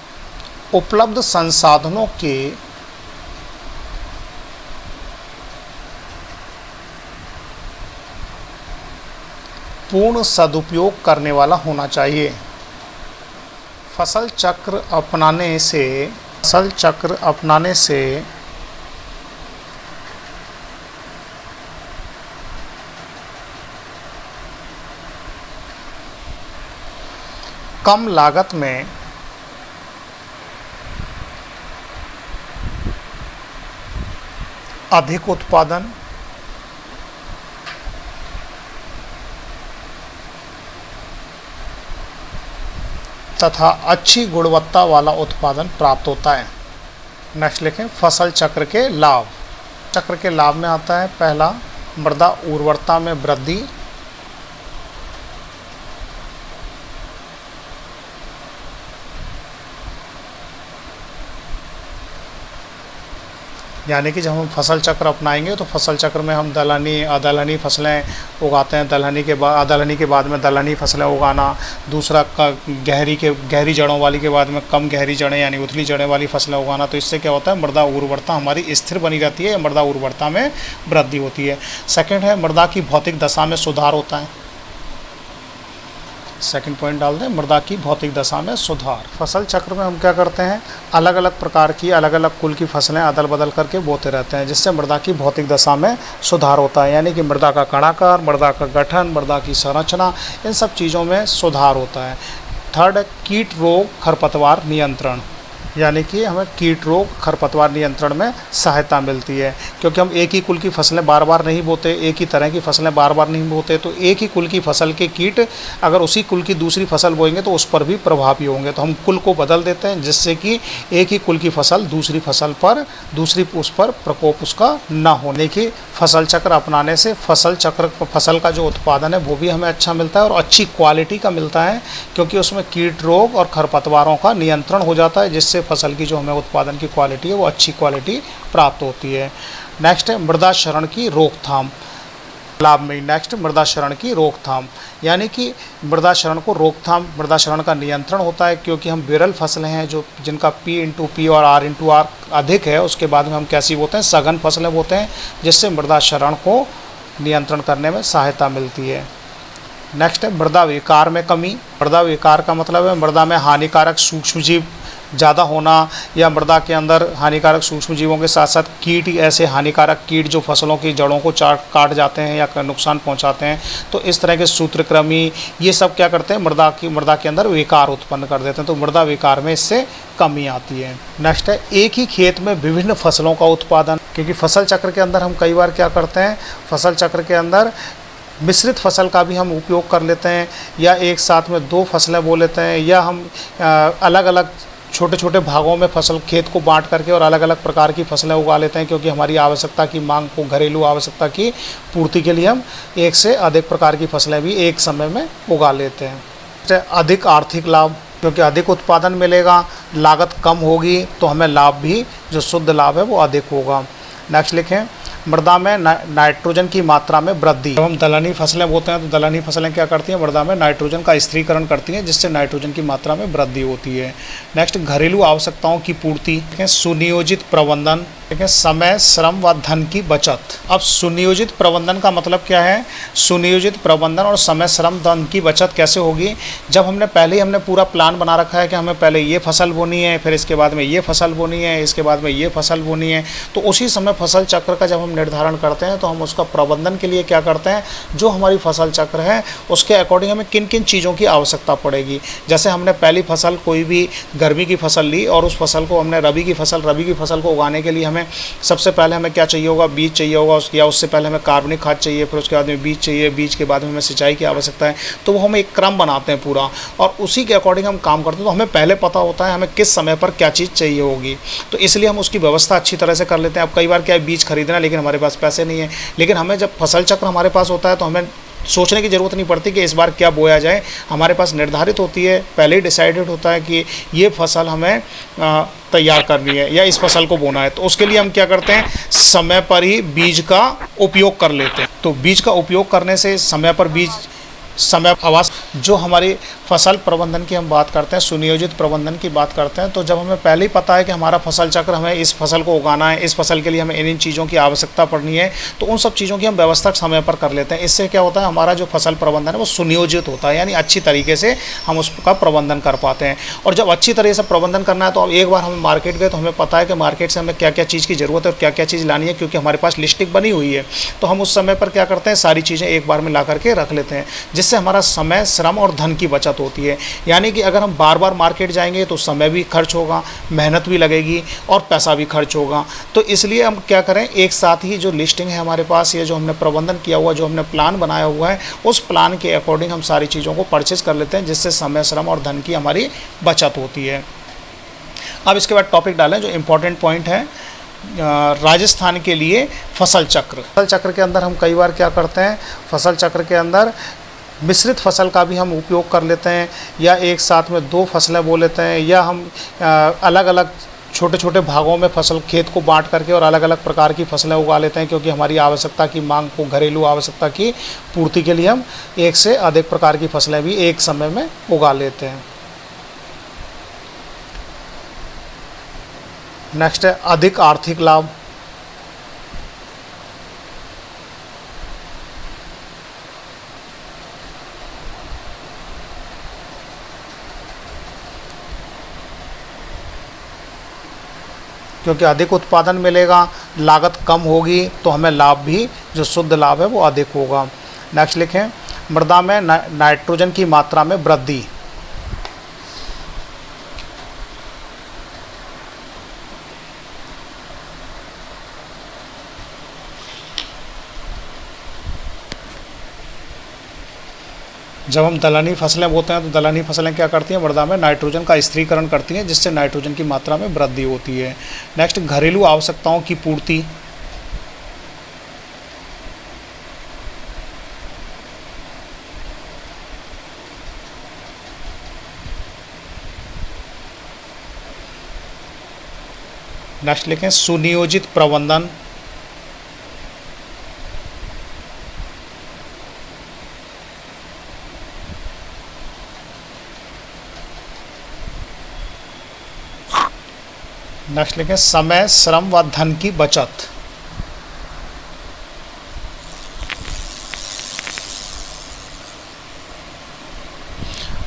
[SPEAKER 1] उपलब्ध संसाधनों के पूर्ण सदुपयोग करने वाला होना चाहिए। फसल चक्र अपनाने से कम लागत में अधिक उत्पादन तथा अच्छी गुणवत्ता वाला उत्पादन प्राप्त होता है। नेक्स्ट लिखें, फसल चक्र के लाभ। चक्र के लाभ में आता है पहला, मृदा उर्वरता में वृद्धि, यानी कि जब हम फसल चक्र अपनाएंगे तो फसल चक्र में हम दलहनी फसलें उगाते हैं, दलहनी के बाद में दलहनी फसलें उगाना। दूसरा गहरी जड़ों वाली के बाद में कम गहरी जड़ें यानी उथली जड़ें वाली फसलें उगाना। तो इससे क्या होता है, मृदा उर्वरता हमारी स्थिर बनी रहती है, मृदा उर्वरता में वृद्धि होती है। सेकंड है, मृदा की भौतिक दशा में सुधार होता है। सेकंड पॉइंट डाल दें, मृदा की भौतिक दशा में सुधार। फसल चक्र में हम क्या करते हैं, अलग अलग प्रकार की अलग अलग कुल की फसलें अदल बदल करके बोते रहते हैं, जिससे मृदा की भौतिक दशा में सुधार होता है। यानी कि मृदा का कणाकार, मृदा का गठन, मृदा की संरचना, इन सब चीज़ों में सुधार होता है। थर्ड है, कीट रोग खरपतवार नियंत्रण, यानी कि हमें कीट रोग खरपतवार नियंत्रण में सहायता मिलती है, क्योंकि हम एक ही कुल की फसलें बार बार नहीं बोते, एक ही तरह की फसलें बार बार नहीं बोते। तो एक ही कुल की फसल के कीट अगर उसी कुल की दूसरी फसल बोएंगे तो उस पर भी प्रभावी होंगे। तो हम कुल को बदल देते हैं, जिससे कि एक ही कुल की फसल दूसरी फसल पर उस पर प्रकोप उसका न होने की। फसल चक्र अपनाने से फसल का जो उत्पादन है वो भी हमें अच्छा मिलता है और अच्छी क्वालिटी का मिलता है, क्योंकि उसमें कीट रोग और खरपतवारों का नियंत्रण हो जाता है, जिससे फसल की जो हमें उत्पादन की क्वालिटी है वो अच्छी क्वालिटी प्राप्त होती है। नेक्स्ट है, मृदा क्षरण की रोकथाम। लाभ में नेक्स्ट, मृदा क्षरण की रोकथाम, यानी कि मृदा क्षरण का नियंत्रण होता है, क्योंकि हम विरल फसलें हैं जो जिनका P/P और R/R अधिक है, उसके बाद में हम कैसी बोते हैं, सघन फसलें बोते हैं, जिससे मृदा क्षरण को नियंत्रण करने में सहायता मिलती है। नेक्स्ट है, मृदा विकार में कमी। मृदा विकार का मतलब है मृदा में हानिकारक सूक्ष्मजीव ज़्यादा होना, या मृदा के अंदर हानिकारक सूक्ष्म जीवों के साथ साथ कीट, ऐसे हानिकारक कीट जो फसलों की जड़ों को काट जाते हैं या नुकसान पहुंचाते हैं। तो इस तरह के सूत्रकृमि ये सब क्या करते हैं, मृदा के अंदर विकार उत्पन्न कर देते हैं। तो मृदा विकार में इससे कमी आती है। नेक्स्ट है, एक ही खेत में विभिन्न फसलों का उत्पादन, क्योंकि फसल चक्र के अंदर हम कई बार क्या करते हैं, फसल चक्र के अंदर मिश्रित फसल का भी हम उपयोग कर लेते हैं, या एक साथ में 2 फसलें बो लेते हैं, या हम अलग अलग छोटे छोटे भागों में खेत को बांट करके और अलग अलग प्रकार की फसलें उगा लेते हैं, क्योंकि हमारी आवश्यकता की मांग को, घरेलू आवश्यकता की पूर्ति के लिए हम एक से अधिक प्रकार की फसलें भी एक समय में उगा लेते हैं। अधिक आर्थिक लाभ, क्योंकि अधिक उत्पादन मिलेगा, लागत कम होगी, तो हमें लाभ भी, जो शुद्ध लाभ है वो अधिक होगा। नेक्स्ट लिखें, मृदा में नाइट्रोजन की मात्रा में वृद्धि। जब हम दलहनी फसलें बोते हैं तो दलहनी फसलें क्या करती हैं, मृदा में नाइट्रोजन का स्थिरीकरण करती हैं, जिससे नाइट्रोजन की मात्रा में वृद्धि होती है। नेक्स्ट, घरेलू आवश्यकताओं की पूर्ति। सुनियोजित प्रबंधन, ठीक है, समय, श्रम व धन की बचत। अब सुनियोजित प्रबंधन का मतलब क्या है? सुनियोजित प्रबंधन और समय, श्रम, धन की बचत कैसे होगी? जब हमने पूरा प्लान बना रखा है कि हमें पहले ये फसल बोनी है, फिर इसके बाद में ये फसल बोनी है, इसके बाद में ये फसल बोनी है, तो उसी समय फसल चक्र का जब हम निर्धारण करते हैं तो हम उसका प्रबंधन के लिए क्या करते हैं, जो हमारी फसल चक्र है उसके अकॉर्डिंग हमें किन किन चीज़ों की आवश्यकता पड़ेगी। जैसे हमने पहली फसल कोई भी गर्मी की फसल ली और उस फसल को हमने रबी की फसल को उगाने के लिए हमें सबसे पहले हमें क्या चाहिए होगा, बीज चाहिए होगा, या उससे पहले हमें कार्बनिक खाद चाहिए, फिर उसके बाद में बीज चाहिए, बीज के बाद में हमें सिंचाई की आवश्यकता है। तो वो हम एक क्रम बनाते हैं पूरा और उसी के अकॉर्डिंग हम काम करते हैं। तो हमें पहले पता होता है हमें किस समय पर क्या चीज़ चाहिए होगी, तो इसलिए हम उसकी व्यवस्था अच्छी तरह से कर लेते हैं। अब कई बार क्या है, बीज खरीदना लेकिन हमारे पास पैसे नहीं है, लेकिन हमें जब फसल चक्र हमारे पास होता है तो हमें सोचने की ज़रूरत नहीं पड़ती कि इस बार क्या बोया जाए। हमारे पास निर्धारित होती है, पहले ही डिसाइडेड होता है कि ये फसल हमें तैयार करनी है या इस फसल को बोना है। तो उसके लिए हम क्या करते हैं, समय पर ही बीज का उपयोग कर लेते हैं। तो बीज का उपयोग करने से समय पर बीज, समय आवास, जो हमारी फसल प्रबंधन की हम बात करते हैं, सुनियोजित प्रबंधन की बात करते हैं, तो जब हमें पहले ही पता है कि हमारा फसल चक्र, हमें इस फसल को उगाना है, इस फसल के लिए हमें इन चीज़ों की आवश्यकता पड़नी है, तो उन सब चीज़ों की हम व्यवस्था समय पर कर लेते हैं। इससे क्या होता है, हमारा जो फसल प्रबंधन है वो सुनियोजित होता है, यानी अच्छी तरीके से हम उसका प्रबंधन कर पाते हैं। और जब अच्छी तरह से प्रबंधन करना है तो अब एक बार हम मार्केट गए तो हमें पता है कि मार्केट से हमें क्या क्या चीज़ की ज़रूरत है और क्या क्या चीज़ लानी है, क्योंकि हमारे पास लिस्टिंग बनी हुई है। तो हम उस समय पर क्या करते हैं, सारी चीज़ें एक बार में ला करके रख लेते हैं, जिससे हमारा समय, श्रम और धन की बचत होती है। यानी कि अगर हम बार बार मार्केट जाएंगे तो समय भी खर्च होगा, मेहनत भी लगेगी और पैसा भी खर्च होगा। तो इसलिए हम क्या करें, एक साथ ही जो लिस्टिंग है हमारे पास, ये जो हमने प्रबंधन किया हुआ, जो हमने प्लान बनाया हुआ है, उस प्लान के अकॉर्डिंग हम सारी चीज़ों को परचेज कर लेते हैं, जिससे समय, श्रम और धन की हमारी बचत होती है। अब इसके बाद टॉपिक डालें जो इम्पोर्टेंट पॉइंट है, राजस्थान के लिए फसल चक्र। फसल चक्र के अंदर हम कई बार क्या करते हैं, फसल चक्र के अंदर मिश्रित फसल का भी हम उपयोग कर लेते हैं, या एक साथ में दो फसलें बो लेते हैं, या हम अलग अलग छोटे छोटे भागों में फसल खेत को बांट करके और अलग अलग प्रकार की फसलें उगा लेते हैं, क्योंकि हमारी आवश्यकता की मांग को, घरेलू आवश्यकता की पूर्ति के लिए हम एक से अधिक प्रकार की फसलें भी एक समय में उगा लेते हैं। नेक्स्ट है अधिक आर्थिक लाभ। क्योंकि अधिक उत्पादन मिलेगा, लागत कम होगी, तो हमें लाभ भी, जो शुद्ध लाभ है वो अधिक होगा। नेक्स्ट लिखें, मृदा में नाइट्रोजन की मात्रा में वृद्धि। जब हम दलहनी फसलें बोते हैं तो दलहनी फसलें क्या करती हैं, मृदा में नाइट्रोजन का स्थिरीकरण करती हैं, जिससे नाइट्रोजन की मात्रा में वृद्धि होती है। नेक्स्ट, घरेलू आवश्यकताओं की पूर्ति। नेक्स्ट लिखें, सुनियोजित प्रबंधन। नेक्स्ट लिखें, समय, श्रम व धन की बचत।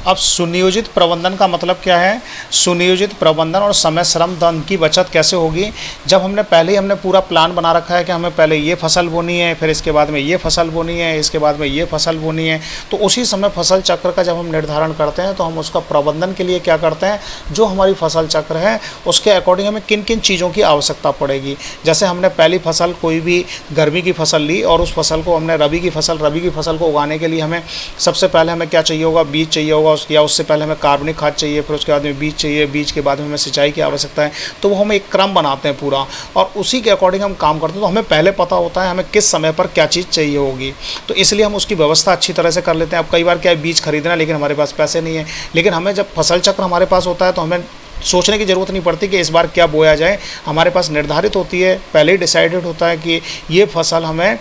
[SPEAKER 1] अब सुनियोजित प्रबंधन का मतलब क्या है, सुनियोजित प्रबंधन और समय, श्रम, धन की बचत कैसे होगी। जब हमने पूरा प्लान बना रखा है कि हमें पहले ये फसल बोनी है, फिर इसके बाद में ये फसल बोनी है, इसके बाद में ये फसल बोनी है, तो उसी समय फसल चक्र का जब हम निर्धारण करते हैं तो हम उसका प्रबंधन के लिए क्या करते हैं, जो हमारी फसल चक्र है उसके अकॉर्डिंग हमें किन किन चीज़ों की आवश्यकता पड़ेगी। जैसे हमने पहली फसल कोई भी गर्मी की फसल ली और उस फसल को हमने रबी की फसल को उगाने के लिए हमें सबसे पहले हमें क्या चाहिए होगा, बीज चाहिए होगा, या उससे पहले हमें कार्बनिक खाद चाहिए, फिर उसके बाद में बीज चाहिए, बीज के बाद में हमें सिंचाई की आवश्यकता है। तो वो हम एक क्रम बनाते हैं पूरा और उसी के अकॉर्डिंग हम काम करते हैं। तो हमें पहले पता होता है हमें किस समय पर क्या चीज़ चाहिए होगी, तो इसलिए हम उसकी व्यवस्था अच्छी तरह से कर लेते हैं। अब कई बार क्या है, बीज खरीदना लेकिन हमारे पास पैसे नहीं है, लेकिन हमें जब फसल चक्र हमारे पास होता है तो हमें सोचने की ज़रूरत नहीं पड़ती कि इस बार क्या बोया जाए। हमारे पास निर्धारित होती है, पहले ही डिसाइडेड होता है कि ये फसल हमें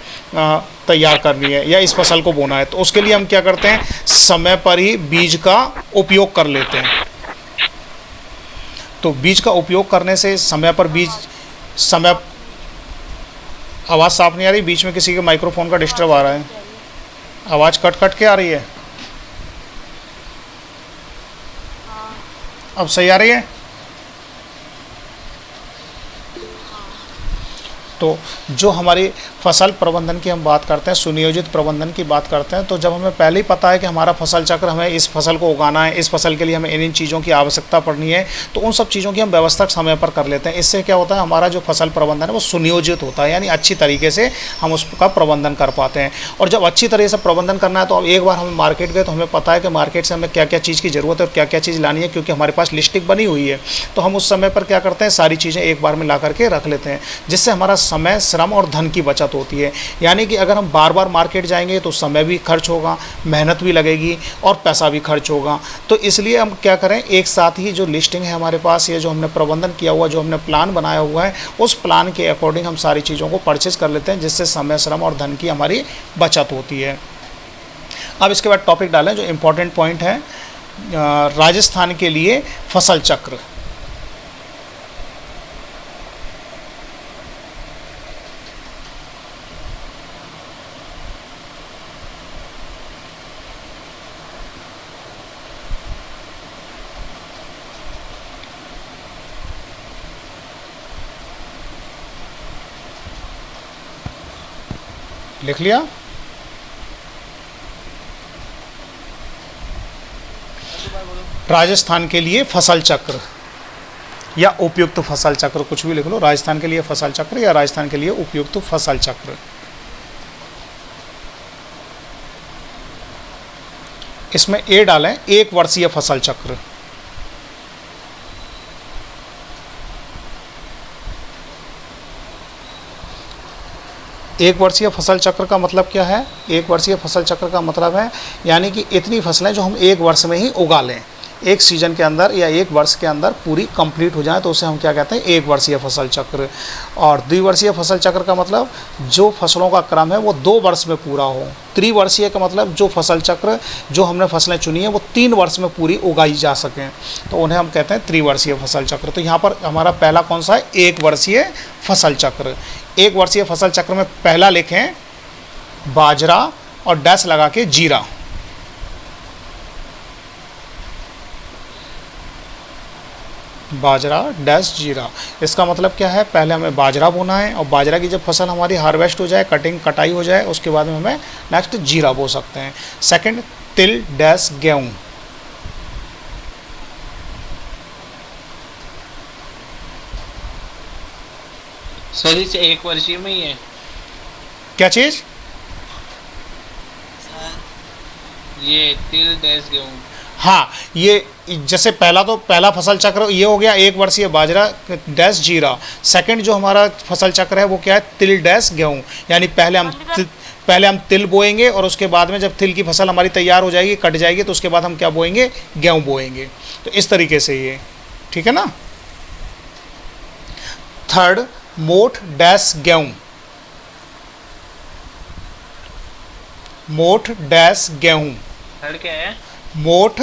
[SPEAKER 1] तैयार करनी है या इस फसल को बोना है। तो उसके लिए हम क्या करते हैं, समय पर ही बीज का उपयोग कर लेते हैं। तो बीज का उपयोग करने से समय पर बीज, समय आवाज़ साफ नहीं आ रही, बीच में किसी के माइक्रोफोन का डिस्टर्ब आ रहा है, आवाज़ कट कट के आ रही है। अब सही आ रही है। तो जो हमारी फसल प्रबंधन की हम बात करते हैं, सुनियोजित प्रबंधन की बात करते हैं, तो जब हमें पहले ही पता है कि हमारा फसल चक्र, हमें इस फसल को उगाना है, इस फसल के लिए हमें इन चीज़ों की आवश्यकता पड़नी है, तो उन सब चीज़ों की हम व्यवस्था समय पर कर लेते हैं। इससे क्या होता है, हमारा जो फसल प्रबंधन है वो सुनियोजित होता है, यानी अच्छी तरीके से हम उसका प्रबंधन कर पाते हैं। और जब अच्छी तरीके से प्रबंधन करना है तो अब एक बार हम मार्केट गए तो हमें पता है कि मार्केट से हमें क्या क्या चीज़ की ज़रूरत है और क्या क्या चीज़ लानी है, क्योंकि हमारे पास लिस्टिंग बनी हुई है। तो हम उस समय पर क्या करते हैं, सारी चीज़ें एक बार में ला करके रख लेते हैं, जिससे हमारा समय, श्रम और धन की बचत होती है। यानी कि अगर हम बार बार मार्केट जाएंगे तो समय भी खर्च होगा, मेहनत भी लगेगी और पैसा भी खर्च होगा। तो इसलिए हम क्या करें, एक साथ ही जो लिस्टिंग है हमारे पास, ये जो हमने प्रबंधन किया हुआ, जो हमने प्लान बनाया हुआ है, उस प्लान के अकॉर्डिंग हम सारी चीज़ों को परचेज कर लेते हैं, जिससे समय, श्रम और धन की हमारी बचत होती है। अब इसके बाद टॉपिक डालें, जो इम्पोर्टेंट पॉइंट है, राजस्थान के लिए फसल चक्र। लिख लिया? राजस्थान के लिए फसल चक्र या उपयुक्त फसल चक्र, कुछ भी लिख लो। राजस्थान के लिए फसल चक्र या राजस्थान के लिए उपयुक्त फसल चक्र। इसमें ए डालें, एक वर्षीय फसल चक्र। एक वर्षीय फसल चक्र का मतलब क्या है? एक वर्षीय फसल चक्र का मतलब है यानी कि इतनी फसलें जो हम एक वर्ष में ही उगा लें, एक सीजन के अंदर या एक वर्ष के अंदर पूरी कंप्लीट हो जाए, तो उसे हम क्या कहते हैं, एक वर्षीय फसल चक्र। और द्विवर्षीय फसल चक्र का मतलब जो फसलों का क्रम है वो 2 वर्ष में पूरा हो। त्रिवर्षीय का मतलब जो फसल चक्र, जो हमने फसलें चुनी है वो 3 वर्ष में पूरी उगाई जा सकें, तो उन्हें हम कहते हैं त्रिवर्षीय फसल चक्र। तो यहाँ पर हमारा पहला कौन सा है? एक वर्षीय फसल चक्र। एक वर्षीय फसल चक्र में पहला लिखें बाजरा और डैश लगा के जीरा। बाजरा डैश जीरा, इसका मतलब क्या है? पहले हमें बाजरा बोना है और बाजरा की जब फसल हमारी हार्वेस्ट हो जाए, कटाई हो जाए, उसके बाद में हमें नेक्स्ट जीरा बो सकते हैं। सेकंड तिल डैश गेहूँ।
[SPEAKER 2] सर इसे एक वर्षीय में ही है
[SPEAKER 1] क्या चीज़?
[SPEAKER 2] ये तिल डैश गेहूँ।
[SPEAKER 1] हाँ, ये जैसे पहला फसल चक्र ये हो गया एक वर्षीय बाजरा डैश जीरा। सेकंड जो हमारा फसल चक्र है वो क्या है? तिल डैश गेहूँ। यानी पहले हम तिल बोएंगे और उसके बाद में जब तिल की फसल हमारी तैयार हो जाएगी, कट जाएगी, तो उसके बाद हम क्या बोएंगे? गेहूँ बोएंगे। तो इस तरीके से ये, ठीक है ना। थर्ड मोठ डैश गेहूँ। मोठ डैश गेहूँ।
[SPEAKER 2] थर्ड क्या है?
[SPEAKER 1] मोठ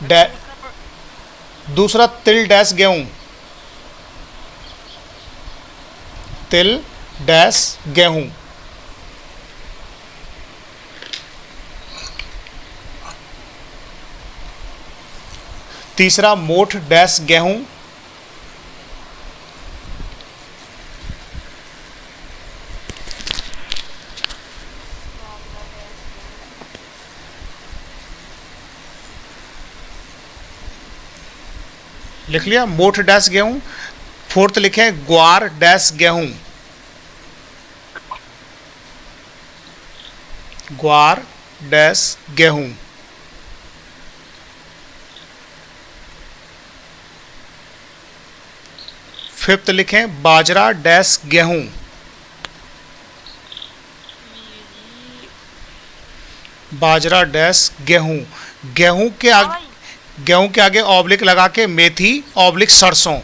[SPEAKER 1] डैश, दूसरा तिल डैश गेहूँ। तिल डैश गेहूँ। तीसरा मोठ डैश गेहूँ। लिख लिया मोठ डैश गेहूँ। फोर्थ लिखें ग्वार डैश गेहूँ। ग्वार डैश गेहूँ। फिफ्थ लिखें बाजरा डैश गेहूँ। बाजरा डैश गेहूँ। गेहूं के आगे ऑब्लिक लगा के मेथी ऑब्लिक सरसों।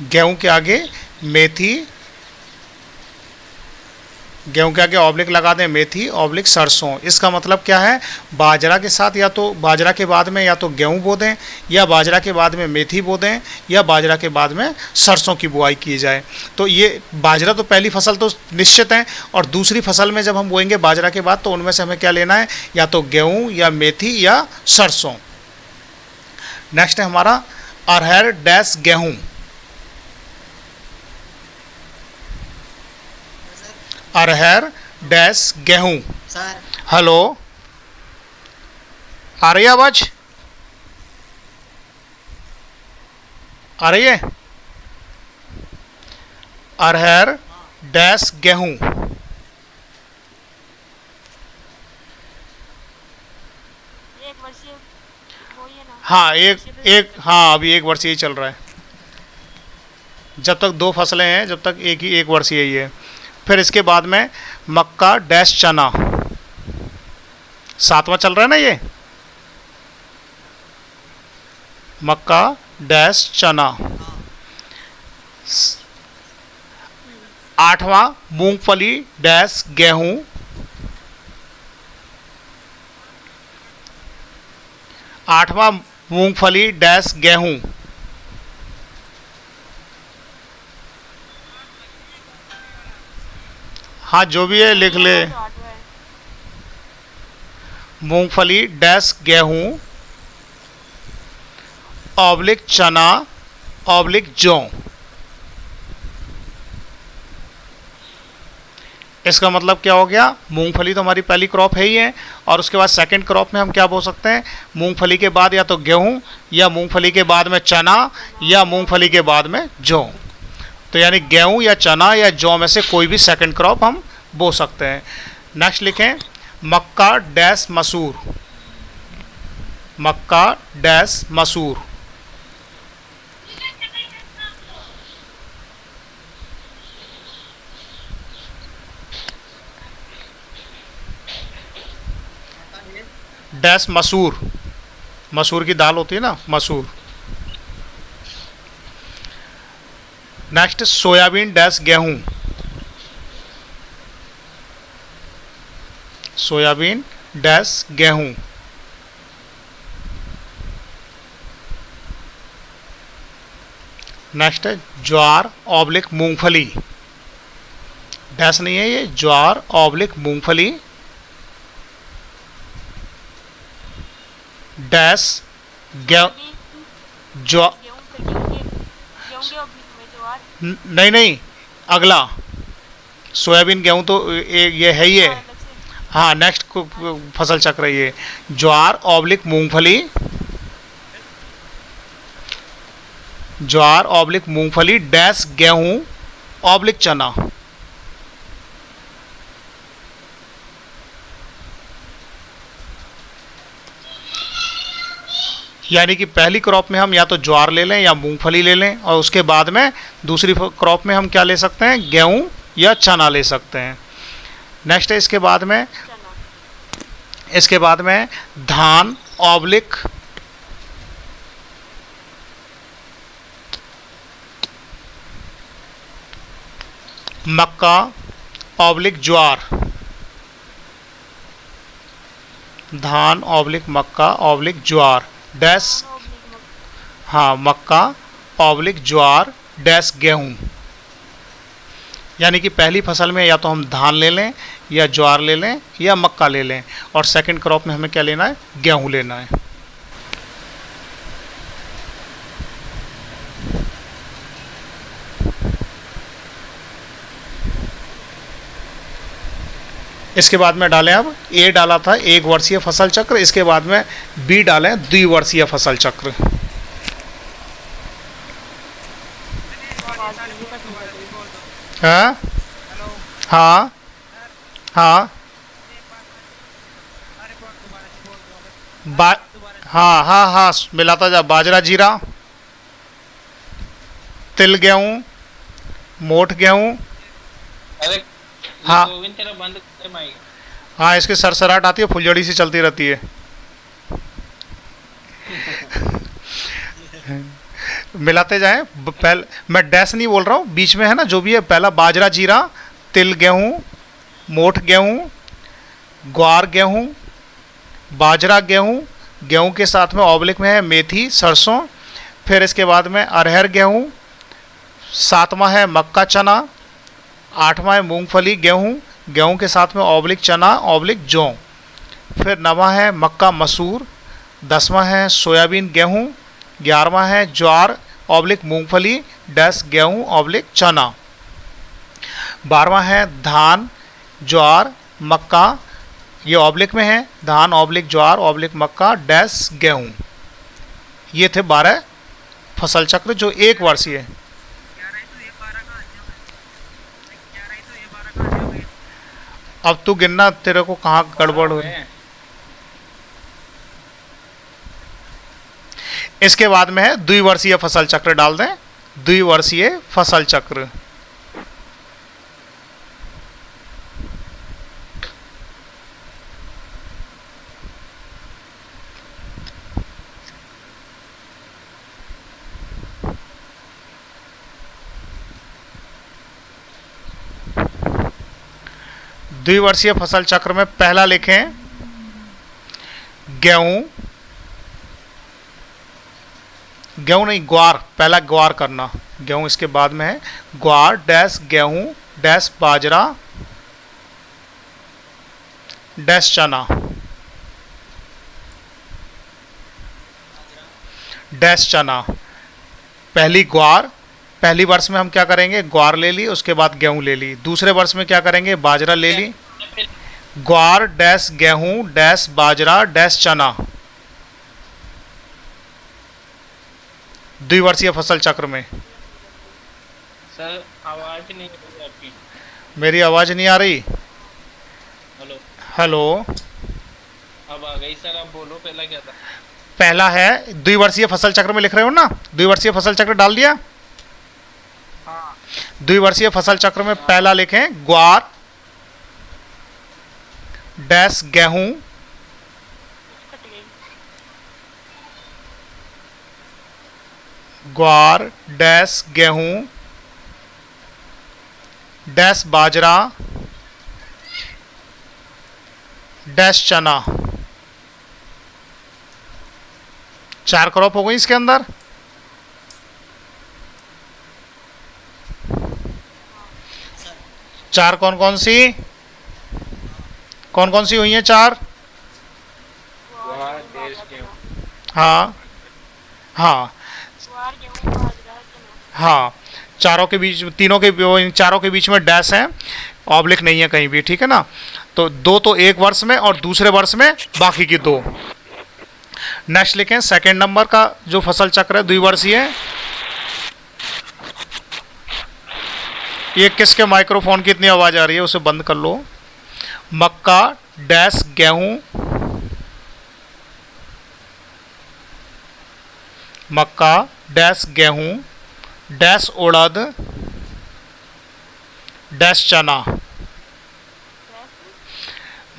[SPEAKER 1] गेहूं के आगे मेथी गेहूं के आगे ऑब्लिक लगा दें मेथी ऑब्लिक सरसों। इसका मतलब क्या है, बाजरा के साथ या तो बाजरा के बाद में या तो गेहूं बो दें, या बाजरा के बाद में मेथी बो दें, या बाजरा के बाद में सरसों की बुआई की जाए। तो ये बाजरा तो पहली फसल तो निश्चित है, और दूसरी फसल में जब हम बोएंगे बाजरा के बाद तो उनमें से हमें क्या लेना है, या तो गेहूँ या मेथी या सरसों। नेक्स्ट है हमारा अरहर डैश गेहूँ। अरहर डैश गेहूं।
[SPEAKER 3] सर
[SPEAKER 1] हेलो, आ रही है आवाज? आ रही है? अरहर डैश गेहूं।
[SPEAKER 4] एक वर्षीय वो ही है ना।
[SPEAKER 1] हाँ, हाँ अभी 1 वर्ष यही चल रहा है। जब तक 2 फसलें हैं जब तक एक वर्षीय ही है। फिर इसके बाद में मक्का डैश चना, 7वां चल रहा है ना ये, मक्का डैश चना। 8वां मूंगफली डैश गेहूं। 8वां मूंगफली डैश गेहूं। हाँ जो भी है लिख ले।
[SPEAKER 4] तो 8वां है।
[SPEAKER 1] मूंगफली डैश गेहूं ऑब्लिक चना ऑब्लिक जौ। इसका मतलब क्या हो गया, मूंगफली तो हमारी पहली क्रॉप है ही है, और उसके बाद सेकंड क्रॉप में हम क्या बो सकते हैं, मूंगफली के बाद या तो गेहूं, या मूंगफली के बाद में चना, या मूंगफली के बाद में जौ। तो यानी गेहूं या चना या जौ में से कोई भी सेकंड क्रॉप हम बो सकते हैं। नेक्स्ट लिखें मक्का डैश मसूर। मक्का डैश मसूर। डैश मसूर, मसूर की दाल होती है ना, मसूर। नेक्स्ट सोयाबीन डैश गेहूं। सोयाबीन डैश गेहूं। नेक्स्ट है ज्वार ऑब्लिक मूंगफली। डैश नहीं है ये, ज्वार ऑब्लिक मूंगफली डैश ज्वा
[SPEAKER 4] गेहूं फिर गेहूं के और बीच में ज्वार।
[SPEAKER 1] नहीं, अगला सोयाबीन गेहूं तो ये है ही है।
[SPEAKER 4] अलग से।
[SPEAKER 1] हाँ नेक्स्ट फसल चक्र ये ज्वार ऑब्लिक मूंगफली, ज्वार ऑब्लिक मूंगफली डैश गेहूं ऑब्लिक चना। यानी कि पहली क्रॉप में हम या तो ज्वार ले लें या मूंगफली ले लें, और उसके बाद में दूसरी क्रॉप में हम क्या ले सकते हैं, गेहूं या चना ले सकते हैं। नेक्स्ट है इसके बाद में,
[SPEAKER 4] चना।
[SPEAKER 1] इसके बाद में धान ऑब्लिक मक्का ऑब्लिक ज्वार। धान ऑब्लिक मक्का ऑब्लिक ज्वार डैश, हाँ मक्का ऑब्लिक ज्वार डैश गेहूं। यानी कि पहली फसल में या तो हम धान ले लें या ज्वार ले लें या मक्का ले लें, और सेकंड क्रॉप में हमें क्या लेना है, गेहूं लेना है। इसके बाद में डालें, अब ए डाला था 1 वर्षीय फसल चक्र, इसके बाद में बी डालें 2 वर्षीय फसल चक्र। हाँ हाँ हाँ हाँ हाँ हाँ मिलाता जा, बाजरा जीरा, तिल गेहूं, मोठ गेहूं।
[SPEAKER 2] अरे
[SPEAKER 1] हाँ।
[SPEAKER 2] गोविंद तेरा बंद कर माइक।
[SPEAKER 1] हाँ इसकी सरसराहट आती है, फुलझड़ी सी चलती रहती है। मिलाते जाएं, पहले मैं डैश नहीं बोल रहा हूँ, बीच में है ना जो भी है, पहला बाजरा जीरा, तिल गेहूं, मोठ गेहूँ, ग्वार गेहूँ, बाजरा गेहूँ, गेहूँ के साथ में ऑब्लिक में है मेथी सरसों, फिर इसके बाद में अरहर गेहूँ, सातवां है मक्का चना, आठवां है मूंगफली गेहूँ, गेहूँ के साथ में ऑब्लिक चना ऑब्लिक जौ, फिर नवां है मक्का मसूर, 10वां है सोयाबीन गेहूँ, 11वां है ज्वार ऑब्लिक मूंगफली डैश गेहूँ ऑब्लिक चना, 12वां है धान ज्वार मक्का, ये ऑब्लिक में है धान ऑब्लिक ज्वार ऑब्लिक मक्का डैश गेहूँ। ये थे 12 फसल चक्र जो एक वर्षीय है। अब तू गिनना तेरे को कहाँ गड़बड़ हो रही है। इसके बाद में है द्विवर्षीय फसल चक्र डाल दें, द्विवर्षीय फसल चक्र। द्विवर्षीय फसल चक्र में पहला लिखें गेहूं, गेहूं नहीं ग्वार, पहला ग्वार करना, गेहूं इसके बाद में है ग्वार डैश गेहूं डैश बाजरा डैश चना डैश चना। पहली ग्वार, पहली वर्ष में हम क्या करेंगे ग्वार ले ली, उसके बाद गेहूं ले ली। दूसरे वर्ष में क्या करेंगे बाजरा ले ली, ग्वार डैश गेहूं डैश बाजरा डैश चना। द्विवर्षीय फसल चक्र में
[SPEAKER 2] सर आवाज नहीं आ रही आपकी।
[SPEAKER 1] मेरी आवाज नहीं आ रही।
[SPEAKER 2] हेलो
[SPEAKER 1] हेलो,
[SPEAKER 2] अब आ गई सर, आप बोलो पहला क्या था।
[SPEAKER 1] पहला है द्विवर्षीय फसल चक्र में लिख रहे हो ना, द्विवर्षीय फसल चक्र डाल दिया।
[SPEAKER 2] हाँ
[SPEAKER 1] द्विवर्षीय फसल चक्र में पहला लिखें ग्वार डैश गेहूं
[SPEAKER 4] कट गई।
[SPEAKER 1] ग्वार डैश गेहूं डैश बाजरा डैश चना। 4 क्रॉप हो गई इसके अंदर। चार कौन कौन सी हुई हैं 4?
[SPEAKER 2] वहाँ देश के
[SPEAKER 1] हाँ हाँ
[SPEAKER 4] ज्वार गेहूं बाजरा चना।
[SPEAKER 1] हाँ, चारों के बीच, तीनों के, इन चारों के बीच में डैश है, ऑब्लिक नहीं है कहीं भी, ठीक है ना। तो 2 तो एक वर्ष में और दूसरे वर्ष में बाकी की 2। नेक्स्ट लिखें सेकंड नंबर का जो फसल चक्र है द्विवर्षीय है। ये किसके माइक्रोफोन की इतनी आवाज आ रही है, उसे बंद कर लो। मक्का डैश गेहूं, मक्का डैश गेहूं डैश उड़द डैश चना।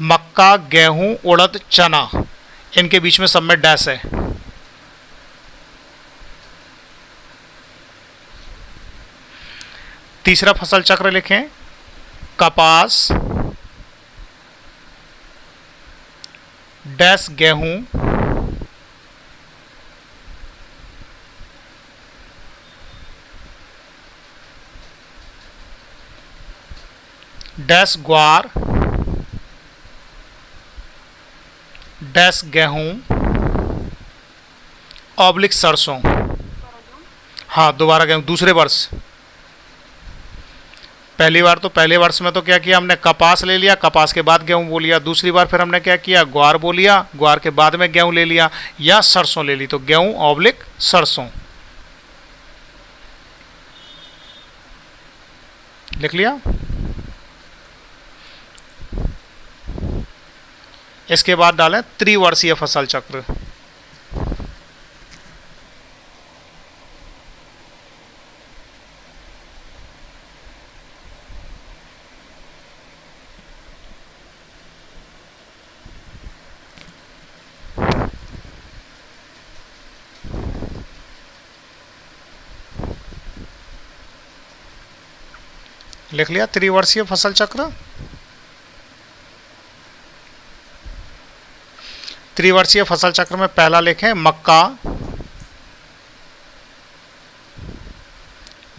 [SPEAKER 1] मक्का गेहूं उड़द चना, इनके बीच में सब में डैश है। तीसरा फसल चक्र लिखें कपास डैश गेहूं डैश ग्वार डैश गेहूं ऑब्लिक सरसों। हाँ, दोबारा गेहूं दूसरे वर्ष। पहली बार तो पहले वर्ष में तो क्या किया हमने कपास ले लिया, कपास के बाद गेहूं बो लिया। दूसरी बार फिर हमने क्या किया ग्वार बो लिया, ग्वार के बाद में गेहूं ले लिया, या सरसों ले ली, तो गेहूं ऑब्लिक सरसों लिख लिया। इसके बाद डालें त्रिवर्षीय फसल चक्र। लिख लिया त्रिवर्षीय फसल चक्र। त्रिवर्षीय फसल चक्र में पहला लिखें मक्का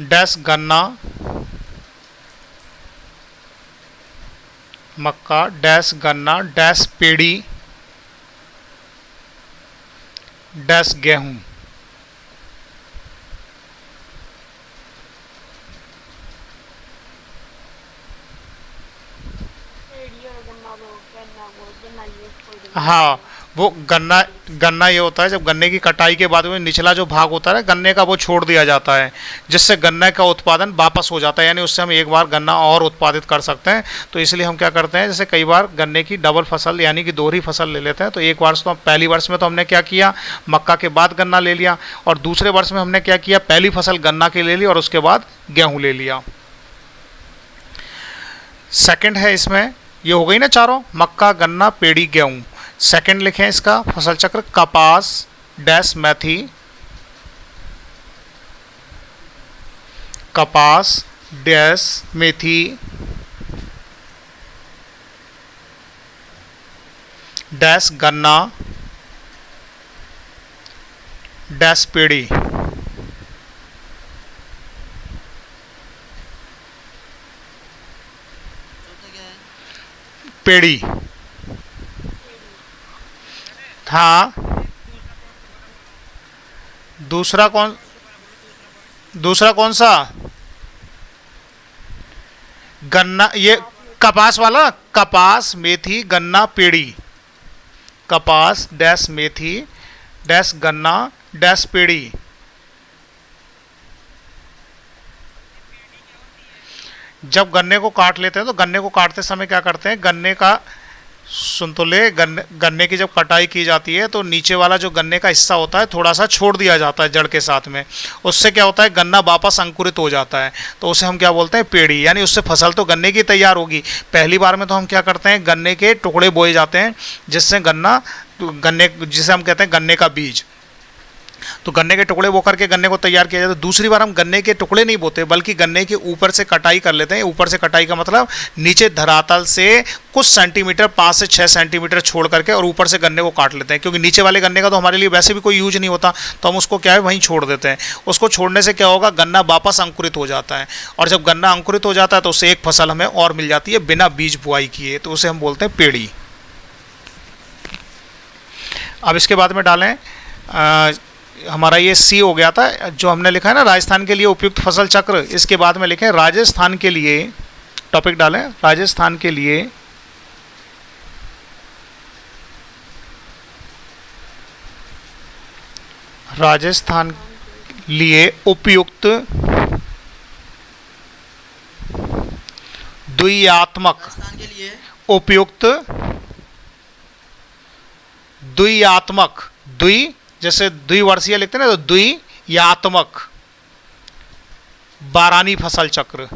[SPEAKER 1] डैश गन्ना, मक्का डैश गन्ना डैश पेड़ी डैश गेहूं।
[SPEAKER 4] पेड़ी और गन्ना वो गन्ना ये कोई नहीं।
[SPEAKER 1] हाँ, वो गन्ना गन्ना ये होता है जब गन्ने की कटाई के बाद में निचला जो भाग होता है गन्ने का वो छोड़ दिया जाता है, जिससे गन्ने का उत्पादन वापस हो जाता है, यानी उससे हम एक बार गन्ना और उत्पादित कर सकते हैं। तो इसलिए हम क्या करते हैं, जैसे कई बार गन्ने की डबल फसल यानी कि दोहरी फसल ले लेते हैं। तो एक वर्ष तो पहली वर्ष में तो हमने क्या किया, मक्का के बाद गन्ना ले लिया, और दूसरे वर्ष में हमने क्या किया, पहली फसल गन्ना की ले ली और उसके बाद गेहूँ ले लिया। सेकंड है इसमें, ये हो गई ना चारों, मक्का गन्ना पेड़ी गेहूँ। सेकंड लिखें इसका फसल चक्र कपास डैश मेथी, कपास डैश मेथी डैश गन्ना डैश पेड़ी। पेड़ी, हाँ। दूसरा कौन सा, गन्ना, ये कपास वाला, कपास मेथी गन्ना पेड़ी, कपास डैश मेथी डैश गन्ना डैश पेड़ी। जब गन्ने को काट लेते हैं तो गन्ने को काटते समय क्या करते हैं, गन्ने का, सुन तो ले, गन्ने की जब कटाई की जाती है तो नीचे वाला जो गन्ने का हिस्सा होता है थोड़ा सा छोड़ दिया जाता है जड़ के साथ में। उससे क्या होता है, गन्ना वापस अंकुरित हो जाता है, तो उसे हम क्या बोलते हैं, पेड़ी। यानी उससे फसल तो गन्ने की तैयार होगी। पहली बार में तो हम क्या करते हैं, गन्ने के टुकड़े बोए जाते हैं, जिससे गन्ने जिसे हम कहते हैं गन्ने का बीज। तो गन्ने के टुकड़े बो करके गन्ने को तैयार किया जाता है। दूसरी बार हम गन्ने के टुकड़े नहीं बोते, बल्कि गन्ने के ऊपर से कटाई कर लेते हैं। ऊपर से कटाई का मतलब नीचे धरातल से कुछ सेंटीमीटर, 5 से 6 सेंटीमीटर छोड़ करके, और ऊपर से गन्ने को काट लेते हैं, क्योंकि नीचे वाले गन्ने का तो हमारे लिए वैसे भी कोई यूज नहीं होता, तो हम उसको क्या है वहीं छोड़ देते हैं। उसको छोड़ने से क्या होगा, गन्ना वापस अंकुरित हो जाता है, और जब गन्ना अंकुरित हो जाता है तो उससे एक फसल हमें और मिल जाती है बिना बीज बुआई किए, तो उसे हम बोलते हैं पेड़ी। अब इसके बाद में डालें हमारा ये सी हो गया था जो हमने लिखा है ना, राजस्थान के लिए उपयुक्त फसल चक्र। इसके बाद में लिखें राजस्थान के लिए, टॉपिक डालें राजस्थान के लिए उपयुक्त द्वियात्मक, उपयुक्त द्वियात्मक, जैसे द्विवर्षीय लिखते हैं ना, तो द्वियात्मक बारानी फसल चक्र।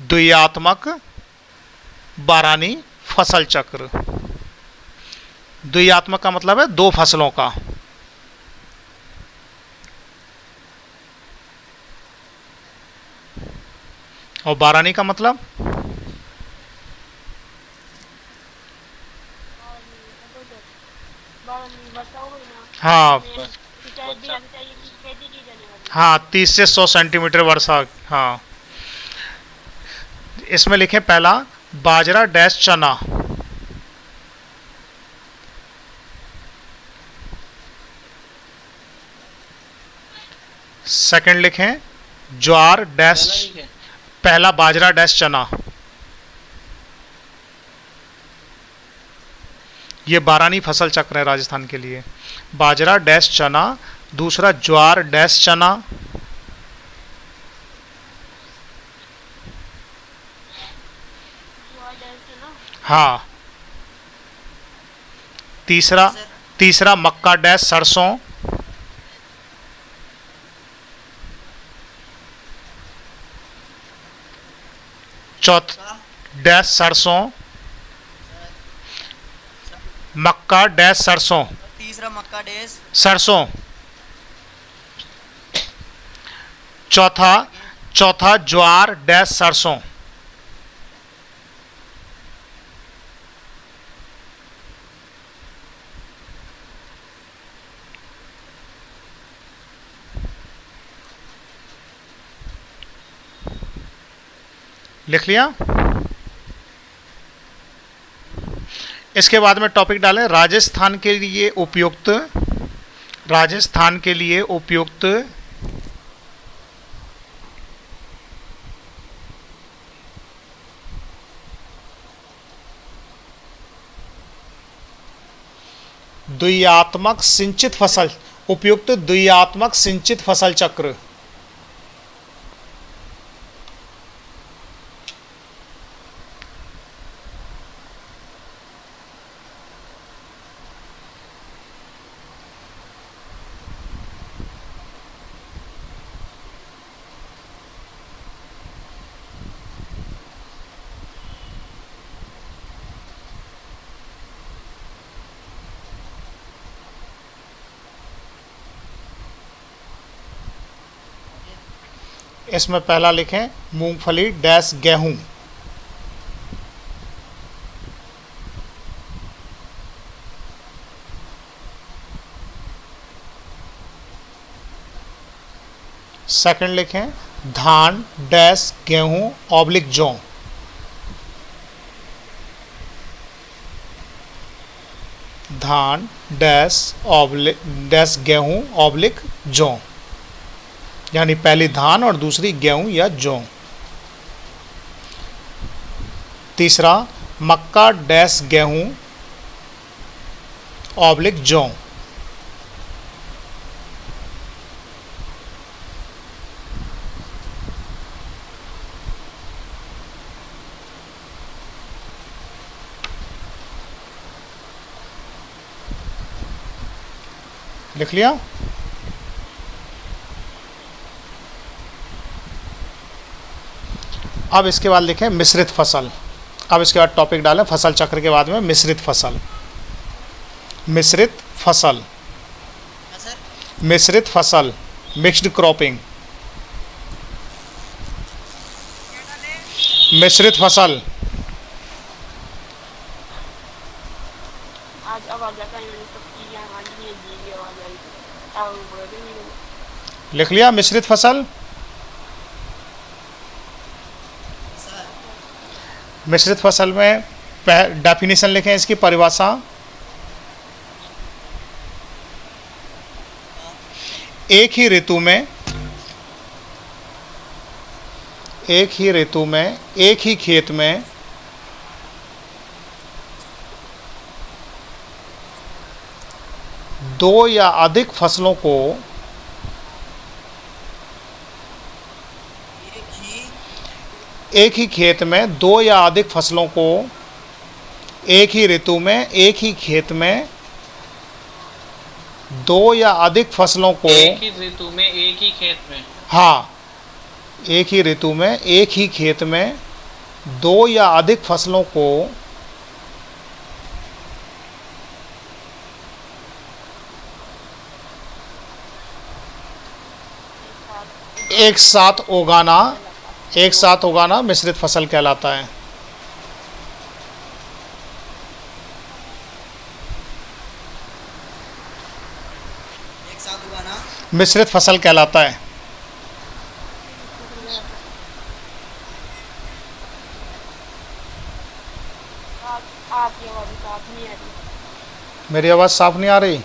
[SPEAKER 1] द्वियात्मक बारानी फसल चक्र। द्वियात्मक का मतलब है दो फसलों का, और बारानी का मतलब, हाँ हाँ 30 से 100 सेंटीमीटर वर्षा। हाँ, इसमें लिखें पहला बाजरा डैश चना, सेकंड लिखें ज्वार डैश, पहला बाजरा डैश चना, ये बारानी फसल चक्र है राजस्थान के लिए। बाजरा डैश चना, दूसरा ज्वार डैश चना, हाँ, तीसरा मक्का डैश सरसों, चौथा डैश सरसों, मक्का डैश सरसों,
[SPEAKER 3] तीसरा मक्का डैश
[SPEAKER 1] सरसों, चौथा ज्वार डैश सरसों, लिख लिया। इसके बाद में टॉपिक डालें राजस्थान के लिए उपयुक्त, राजस्थान के लिए उपयुक्त द्विआत्मक सिंचित फसल, उपयुक्त द्विआत्मक सिंचित फसल चक्र। इसमें पहला लिखें मूंगफली डैश गेहूं। सेकंड लिखें धान डैश गेहूं ऑब्लिक जौ। धान डैश ऑब्लिक डैश गेहूं ऑब्लिक जौ, यानी पहली धान और दूसरी गेहूं या जौ। तीसरा मक्का डैश गेहूं ऑब्लिक जौ। लिख लिया। अब इसके बाद लिखें मिश्रित फसल। अब इसके बाद टॉपिक डालें फसल चक्र के बाद में मिश्रित फसल। मिश्रित फसल, मिश्रित फसल, मिक्स्ड क्रॉपिंग। मिश्रित फसल,
[SPEAKER 4] आज आवाज आता है मैंने सब की आवाज नहीं है, जी आवाज आ रही है। आओ बोल रही
[SPEAKER 1] लिख लिया मिश्रित फसल। मिश्रित फसल में डेफिनेशन लिखें इसकी परिभाषा। एक ही ऋतु में, एक ही ऋतु में एक ही खेत में दो या अधिक फसलों को एक ही खेत में दो या अधिक फसलों को एक ही ऋतु में एक ही खेत में दो या अधिक फसलों को
[SPEAKER 2] एक ही ऋतु में एक ही खेत में,
[SPEAKER 1] हाँ, एक ही ऋतु में एक ही खेत में दो या अधिक फसलों को एक साथ उगाना, एक साथ उगाना मिश्रित फसल कहलाता है।
[SPEAKER 3] एक साथ उगाना
[SPEAKER 1] मिश्रित फसल कहलाता है।
[SPEAKER 4] आपकी आवाज साफ नहीं आ रही।
[SPEAKER 1] मेरी आवाज़ साफ नहीं आ रही?
[SPEAKER 4] नहीं,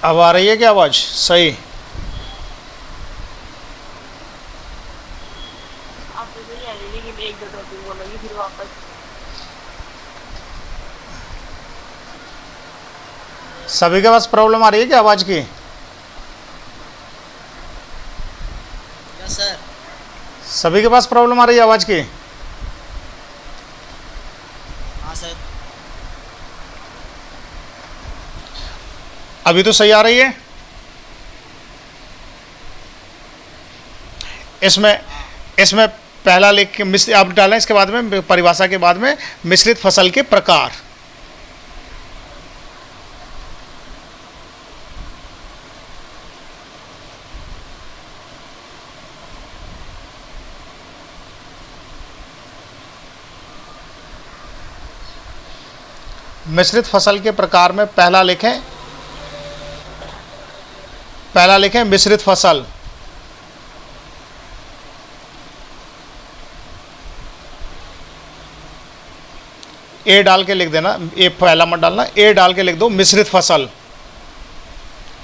[SPEAKER 1] अब आ रही है क्या आवाज़ सही?
[SPEAKER 4] आप तो नहीं आ रही, लेकिन एक दो टॉपिक बोलोगी फिर वापस।
[SPEAKER 1] सभी के पास प्रॉब्लम आ रही है क्या आवाज़ की?
[SPEAKER 3] Yes sir.
[SPEAKER 1] सभी के पास प्रॉब्लम आ रही है आवाज़ की?
[SPEAKER 3] हाँ सर।
[SPEAKER 1] अभी तो सही आ रही है। इसमें इसमें पहला लिख के मिश्र आप डालें, इसके बाद में परिभाषा के बाद में मिश्रित फसल के प्रकार। मिश्रित फसल के प्रकार में पहला लिखें मिश्रित फसल। ए डाल के लिख देना, ए पहला मत डालना, ए डाल के लिख दो मिश्रित फसल।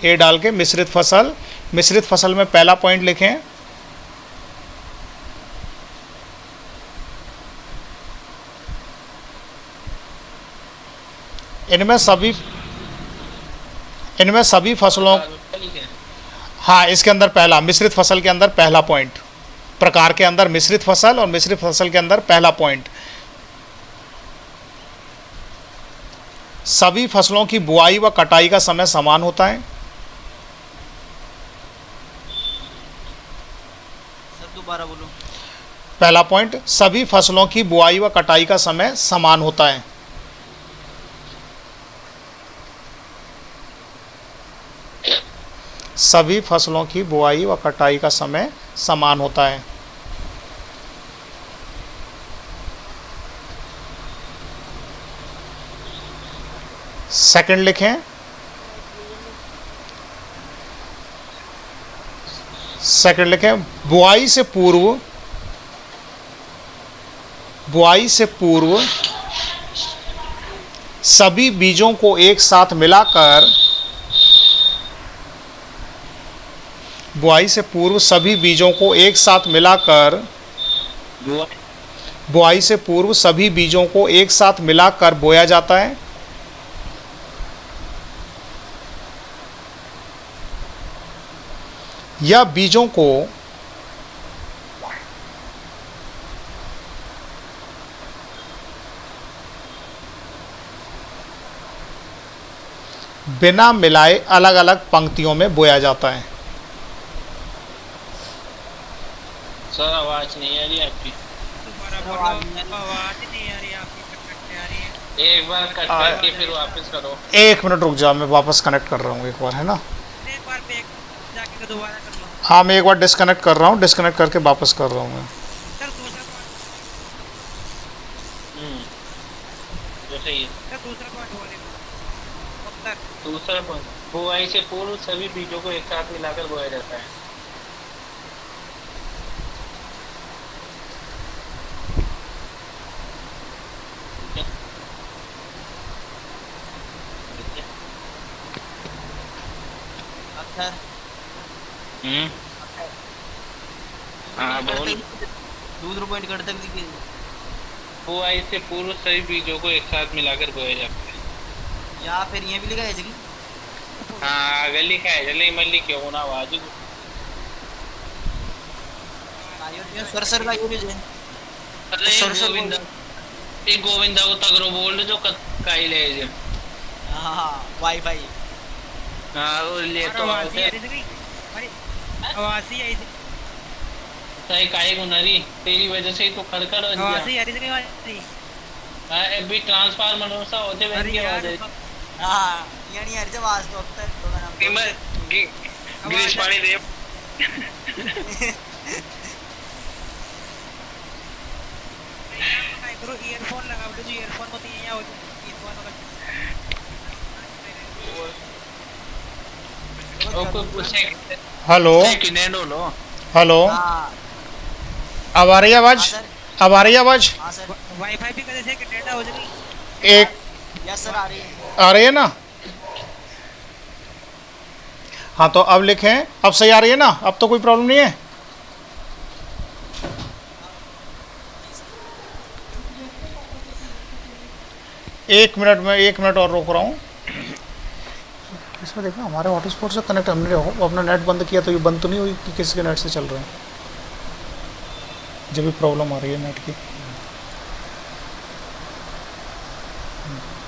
[SPEAKER 1] ए डाल के मिश्रित फसल। मिश्रित फसल में पहला पॉइंट लिखें इनमें सभी फसलों, हाँ इसके अंदर पहला मिश्रित फसल के अंदर पहला पॉइंट, प्रकार के अंदर मिश्रित फसल और मिश्रित फसल के अंदर पहला पॉइंट, सभी फसलों की बुआई व कटाई का समय समान होता है।
[SPEAKER 3] सर दोबारा बोलो।
[SPEAKER 1] पहला पॉइंट, सभी फसलों की बुआई व कटाई का समय समान होता है। सभी फसलों की बुआई व कटाई का समय समान होता है। सेकंड लिखें, बुआई से पूर्व सभी बीजों को एक साथ मिलाकर, बुआई से पूर्व सभी बीजों को एक साथ मिलाकर, बुआई से पूर्व सभी बीजों को एक साथ मिलाकर बोया जाता है। या बीजों को बिना मिलाए अलग अलग पंक्तियों में बोया जाता है।
[SPEAKER 2] सर आवाज नहीं आ रही आपकी।
[SPEAKER 3] आवाज नहीं आ रही आपकी, कट आ रही है।
[SPEAKER 2] एक बार कट करके फिर वापस करो।
[SPEAKER 1] एक मिनट रुक जाओ, मैं वापस कनेक्ट कर रहा हूँ एक बार, है ना।
[SPEAKER 3] एक बार बैक जाके दोबारा कर लो।
[SPEAKER 1] हाँ मैं एक बार डिस्कनेक्ट कर रहा हूँ, डिस्कनेक्ट करके वापस कर रहा हूँ मैं।
[SPEAKER 3] सर दूसरा
[SPEAKER 2] जो सही है।
[SPEAKER 3] सर दूसरा पॉइंट बोले कब तक?
[SPEAKER 2] दूसरा पॉइंट, बुआई से पूर्व सभी बीजों को एक साथ मिलाकर बोया जाता है।
[SPEAKER 3] सर
[SPEAKER 2] हाँ बोल।
[SPEAKER 3] दूसरा पॉइंट कर तक लिखिए।
[SPEAKER 2] बुआई से पूर्व सभी बीजों को एक साथ मिलाकर बोया जाता है।
[SPEAKER 3] या फिर ये भी लिखा है जी।
[SPEAKER 2] हाँ अगर लिखा है जल्दी मल्ली क्यों ना आवाज
[SPEAKER 3] सर का यूज है।
[SPEAKER 2] अरे गोविंदा, एक गोविंदा को तगड़ो बोल जो काई ले जे।
[SPEAKER 3] हां वाईफाई।
[SPEAKER 2] हाँ वो ले तो
[SPEAKER 3] आवाज ही आई थी।
[SPEAKER 2] सही काहे को नरी तेरी वजह से ही तो खड़खड़ हो गया।
[SPEAKER 3] आवाज ही आ रही थी वाली।
[SPEAKER 2] हां अभी ट्रांसफार्मर सा होते हुए की आवाज है।
[SPEAKER 3] हां यानी यार जब आवाज तो तक तो ना
[SPEAKER 2] गिरीश पानी दे।
[SPEAKER 3] करो ईयरफोन लगा लो, जो ईयरफोन होती है या हो ईयरफोन
[SPEAKER 2] ओ कोई पूछे
[SPEAKER 1] हेलो
[SPEAKER 2] किने लो।
[SPEAKER 1] हेलो,
[SPEAKER 3] हां
[SPEAKER 1] अब आ रही है आवाज? अब आ रही है आवाज?
[SPEAKER 3] हां सर वाईफाई भी कैसे कि डेटा हो जाएगी?
[SPEAKER 1] एक
[SPEAKER 3] यस सर आ रही है।
[SPEAKER 1] आ रही है ना? हाँ तो अब लिखें, अब सही आ रही है ना? अब तो कोई प्रॉब्लम नहीं है। एक मिनट और रोक रहा हूँ। इसमें देखना हमारे हॉटस्पॉट से कनेक्ट हमने अपना नेट बंद किया तो ये बंद तो नहीं हुई कि किसी के नेट से चल रहा है, जब भी प्रॉब्लम आ रही है नेट की।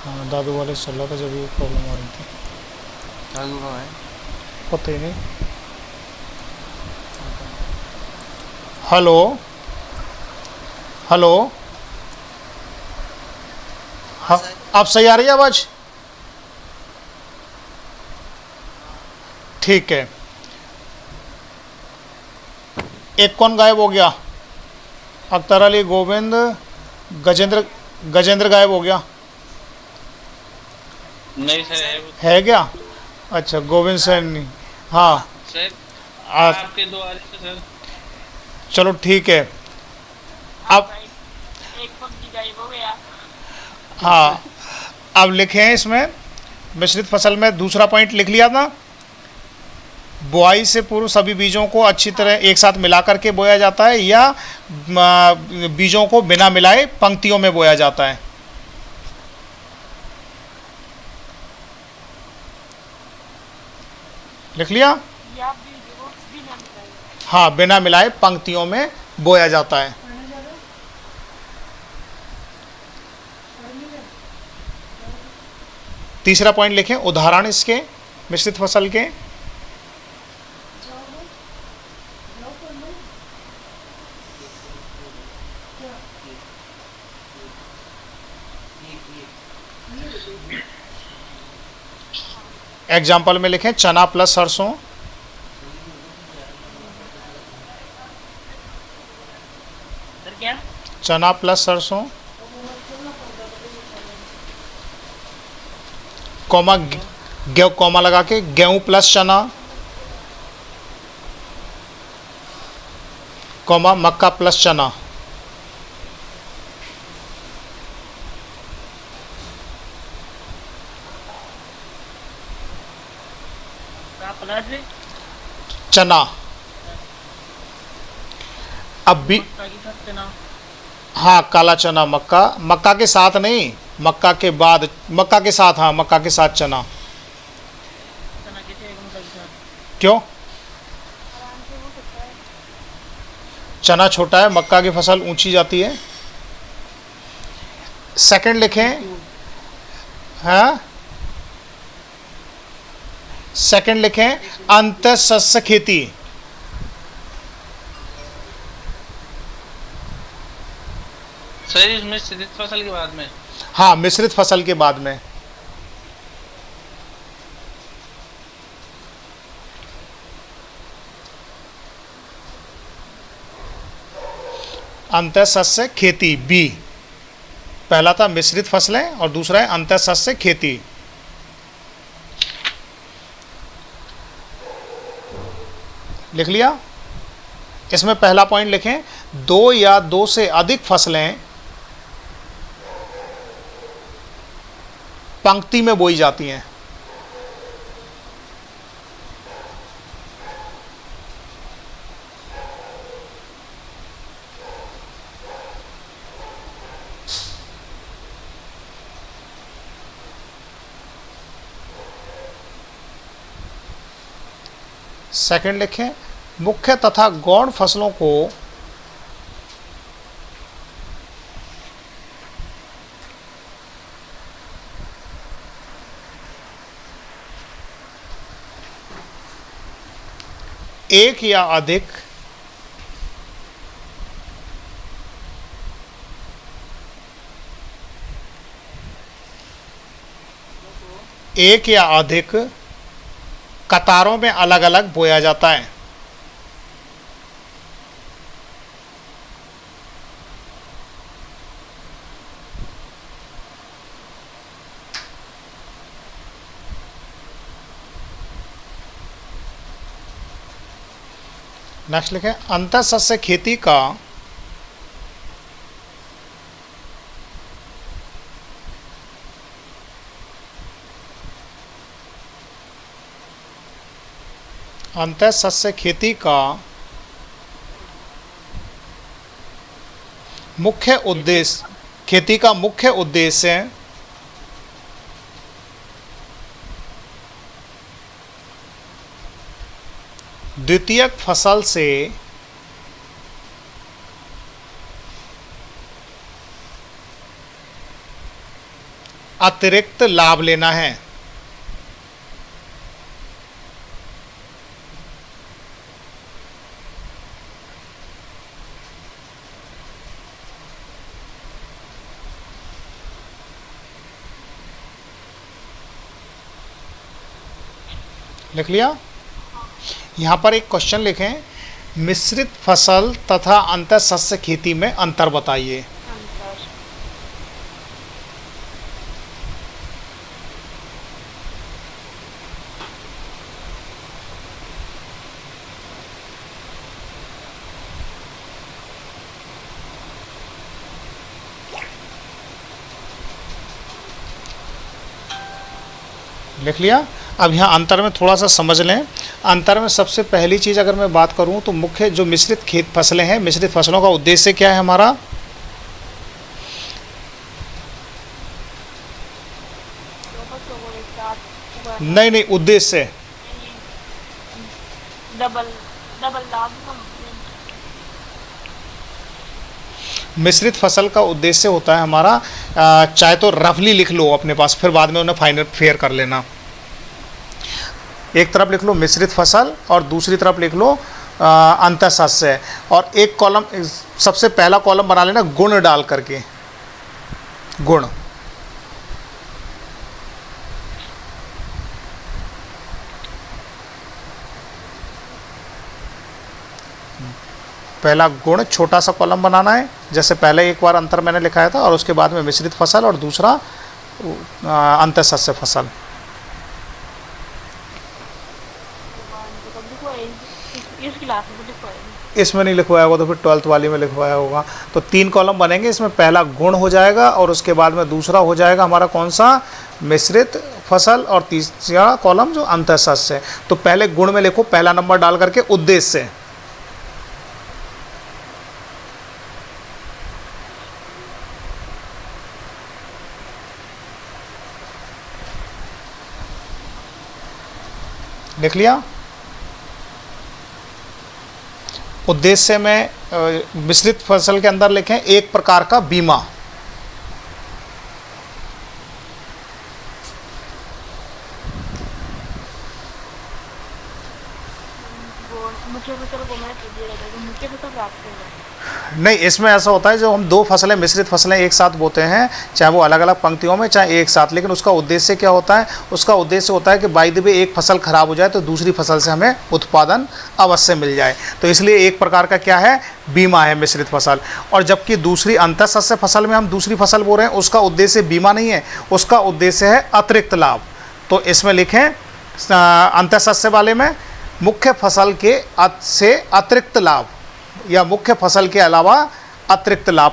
[SPEAKER 1] हाँ दादू वाले से चल रहा था जब भी प्रॉब्लम आ रही थी।
[SPEAKER 3] दादू का है
[SPEAKER 1] पता ही नहीं। हेलो हेलो, हाँ अब सही आ रही है आवाज? ठीक है। एक कौन गायब हो गया? अख्तर अली, गोविंद, गजेंद्र गायब हो गया।
[SPEAKER 2] नहीं सर,
[SPEAKER 1] है क्या? अच्छा, गोविंद सैनी। हाँ।
[SPEAKER 2] सर
[SPEAKER 1] आ,
[SPEAKER 2] आपके दो आ रहे थे सर।
[SPEAKER 1] चलो ठीक है।
[SPEAKER 4] हाँ
[SPEAKER 1] अब
[SPEAKER 4] भाई, एक पंक्ति गायब हो गया।
[SPEAKER 1] हाँ, अब लिखे हैं इसमें मिश्रित फसल में दूसरा पॉइंट लिख लिया था, बुआई से पूर्व सभी बीजों को अच्छी तरह एक साथ मिला करके बोया जाता है या बीजों को बिना मिलाए पंक्तियों में बोया जाता है। लिख लिया?
[SPEAKER 4] या बीज को बिना मिलाए।
[SPEAKER 1] हाँ, बिना मिलाए पंक्तियों में बोया जाता है। तीसरा पॉइंट लिखें, उदाहरण इसके मिश्रित फसल के। एग्जाम्पल में लिखें चना प्लस सरसों,
[SPEAKER 4] सर क्या?
[SPEAKER 1] चना प्लस सरसों, कॉमा कॉमा लगा के गेहूं प्लस चना, कॉमा मक्का प्लस चना।
[SPEAKER 4] प्लस
[SPEAKER 1] चना। अब भी
[SPEAKER 4] मक्का की साथ चना।
[SPEAKER 1] हाँ, काला चना, मक्का, मक्का के साथ नहीं, मक्का के बाद, मक्का के साथ, हाँ मक्का के साथ चना।
[SPEAKER 4] चना कैसे एक मक्का के साथ?
[SPEAKER 1] क्यों? चना छोटा है, मक्का की फसल ऊंची जाती है। सेकंड लिखें, हाँ सेकंड लिखें अंतर शस्य खेती।
[SPEAKER 2] सर इसमें मिश्रित फसल के बाद में
[SPEAKER 1] हाँ, मिश्रित फसल के बाद में। अंतर शस्य खेती बी। पहला था मिश्रित फसलें और दूसरा है अंतर शस्य खेती। लिख लिया? इसमें पहला पॉइंट लिखें, दो या दो से अधिक फसलें पंक्ति में बोई जाती हैं। सेकंड लिखें, मुख्य तथा गौण फसलों को एक या अधिक कतारों में अलग अलग बोया जाता है। नेक्स्ट लिखें, अंतर शस्य खेती का अंतर शस्य खेती का मुख्य उद्देश्य, खेती का मुख्य उद्देश्य द्वितीयक फसल से अतिरिक्त लाभ लेना है। लिख लिया? यहाँ पर एक क्वेश्चन लिखें, मिश्रित फसल तथा अंतर शस्य खेती में अंतर बताइए।
[SPEAKER 4] अंतर
[SPEAKER 1] लिख लिया। अब यहाँ अंतर में थोड़ा सा समझ लें। अंतर में सबसे पहली चीज़ अगर मैं बात करूँ तो मुख्य जो मिश्रित खेत फसलें हैं, मिश्रित फसलों का उद्देश्य क्या है हमारा?
[SPEAKER 4] दो फसलों को एक साथ उगाना,
[SPEAKER 1] नहीं, उद्देश्य।
[SPEAKER 4] डबल डबल लाभ हम
[SPEAKER 1] मिश्रित फसल का उद्देश्य होता है हमारा, चाहे तो रफली लिख लो अपने पास, फिर बाद में उन्हें फाइनल फेयर कर लेना। एक तरफ लिख लो मिश्रित फसल और दूसरी तरफ लिख लो अंतःसस्य, और एक कॉलम, सबसे पहला कॉलम बना लेना गुण डाल करके, गुण। पहला गुण छोटा सा कॉलम बनाना है, जैसे पहले एक बार अंतर मैंने लिखाया था, और उसके बाद में मिश्रित फसल और दूसरा अंतःसस्य फसल।
[SPEAKER 4] इस क्लास में लिखवाएंगे।
[SPEAKER 1] इसमें नहीं लिखवाया होगा तो फिर 12th वाली में लिखवाया होगा। तो 3 कॉलम बनेंगे, इसमें पहला गुण हो जाएगा और उसके बाद में दूसरा हो जाएगा हमारा कौन सा? मिश्रित फसल, और तीसरा कॉलम जो अंतःसस्य है। तो पहले गुण में लिखो पहला नंबर डाल करके उद्देश्य। लिख लिया। उद्देश्य में मिश्रित फसल के अंदर लिखें एक प्रकार का बीमा।
[SPEAKER 4] मुख्य फसल को महत्व दिया जाता है, तो मुख्य फसल प्राप्त करना है।
[SPEAKER 1] नहीं, इसमें ऐसा होता है जो हम 2 फसलें मिश्रित फसलें एक साथ बोते हैं, चाहे वो अलग अलग पंक्तियों में चाहे एक साथ, लेकिन उसका उद्देश्य क्या होता है? उसका उद्देश्य होता है कि बाय द वे एक फसल खराब हो जाए तो दूसरी फसल से हमें उत्पादन अवश्य मिल जाए। तो इसलिए एक प्रकार का क्या है? बीमा है मिश्रित फसल। और जबकि दूसरी अंतःसस्य फसल में हम दूसरी फसल बोल रहे हैं, उसका उद्देश्य बीमा नहीं है, उसका उद्देश्य है अतिरिक्त लाभ। तो इसमें लिखें अंतःसस्य वाले में मुख्य फसल के से अतिरिक्त लाभ, या मुख्य फसल के अलावा अतिरिक्त लाभ,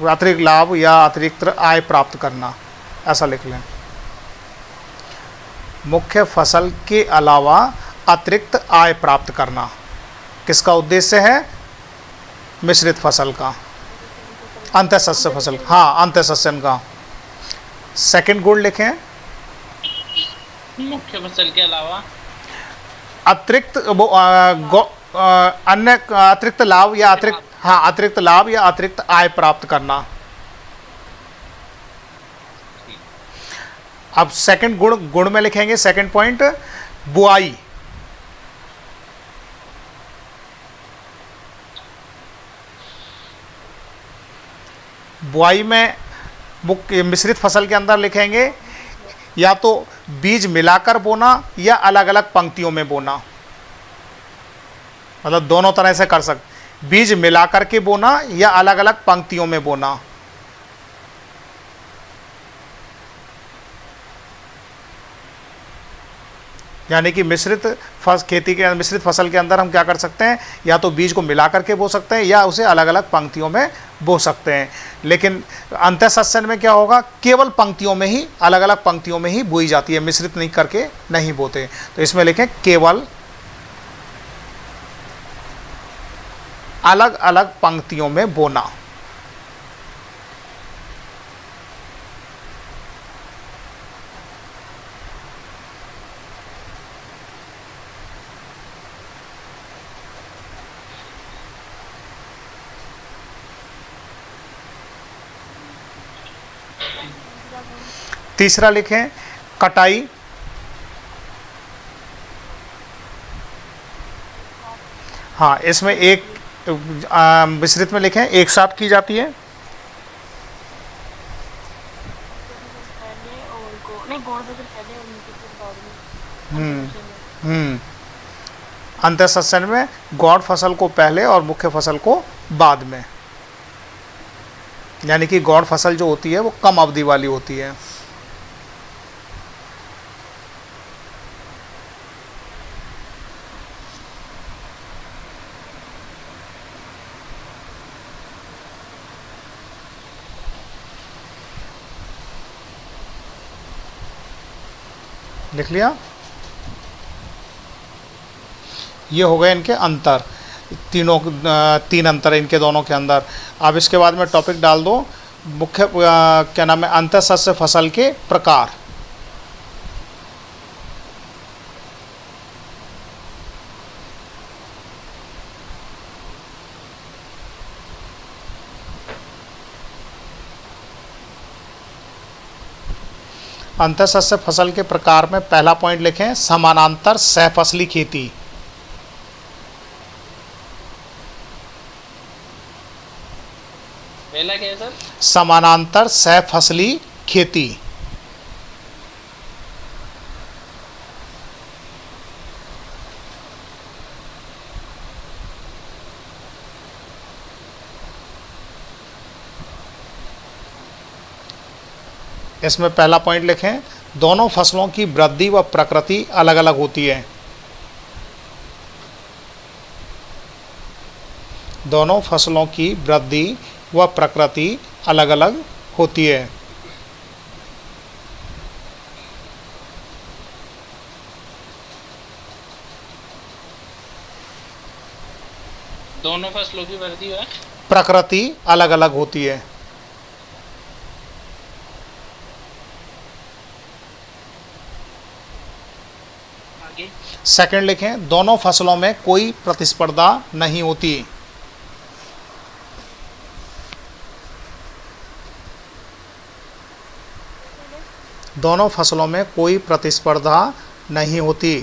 [SPEAKER 1] अतिरिक्त लाभ या अतिरिक्त आय प्राप्त करना, ऐसा लिख लें। मुख्य फसल के अलावा अतिरिक्त आय प्राप्त करना किसका उद्देश्य है? मिश्रित फसल का, अंतःसस्य फसल, हाँ अंतःसस्यन का। सेकंड गुण लिखें
[SPEAKER 2] मुख्य फसल के अलावा
[SPEAKER 1] अतिरिक्त अन्य अतिरिक्त लाभ या अतिरिक्त, हाँ अतिरिक्त लाभ या अतिरिक्त आय प्राप्त करना। अब सेकंड गुण में लिखेंगे, सेकंड पॉइंट बुआई। बुआई में मिश्रित फसल के अंदर लिखेंगे या तो बीज मिलाकर बोना या अलग अलग पंक्तियों में बोना, मतलब दोनों तरह से कर सकते, बीज मिलाकर के बोना या अलग अलग पंक्तियों में बोना। यानी कि मिश्रित फसल के अंदर हम क्या कर सकते हैं? या तो बीज को मिला करके बो सकते हैं या उसे अलग अलग पंक्तियों में बो सकते हैं। लेकिन अंतःसस्यन में क्या होगा? केवल पंक्तियों में ही, अलग अलग पंक्तियों में ही बोई जाती है, मिश्रित नहीं करके नहीं बोते। तो इसमें लिखें केवल अलग अलग पंक्तियों में बोना। तीसरा लिखें कटाई। हाँ, इसमें एक मिश्रित में लिखें एक साथ की जाती है। अंतःसस्यन में गौण फसल को पहले और मुख्य फसल को बाद में, यानी कि गौण फसल जो होती है वो कम अवधि वाली होती है। लिख लिया। ये हो गए इनके अंतर, तीन अंतर है इनके दोनों के अंदर। अब इसके बाद में टॉपिक डाल दो मुख्य क्या नाम है, अंतःसस्य फसल के प्रकार। अंतःसस्य फसल के प्रकार में पहला पॉइंट लिखें, समानांतर सहफसली खेती।
[SPEAKER 2] पहला क्या है सर?
[SPEAKER 1] समानांतर सहफसली खेती। इसमें पहला पॉइंट लिखें, दोनों फसलों की वृद्धि व प्रकृति अलग अलग होती है। दोनों फसलों की वृद्धि व प्रकृति अलग अलग होती है।
[SPEAKER 2] दोनों फसलों की वृद्धि व
[SPEAKER 1] प्रकृति अलग अलग होती है।
[SPEAKER 2] आगे
[SPEAKER 1] सेकंड लिखें, दोनों फसलों में कोई प्रतिस्पर्धा नहीं होती। दोनों फसलों में कोई प्रतिस्पर्धा नहीं होती।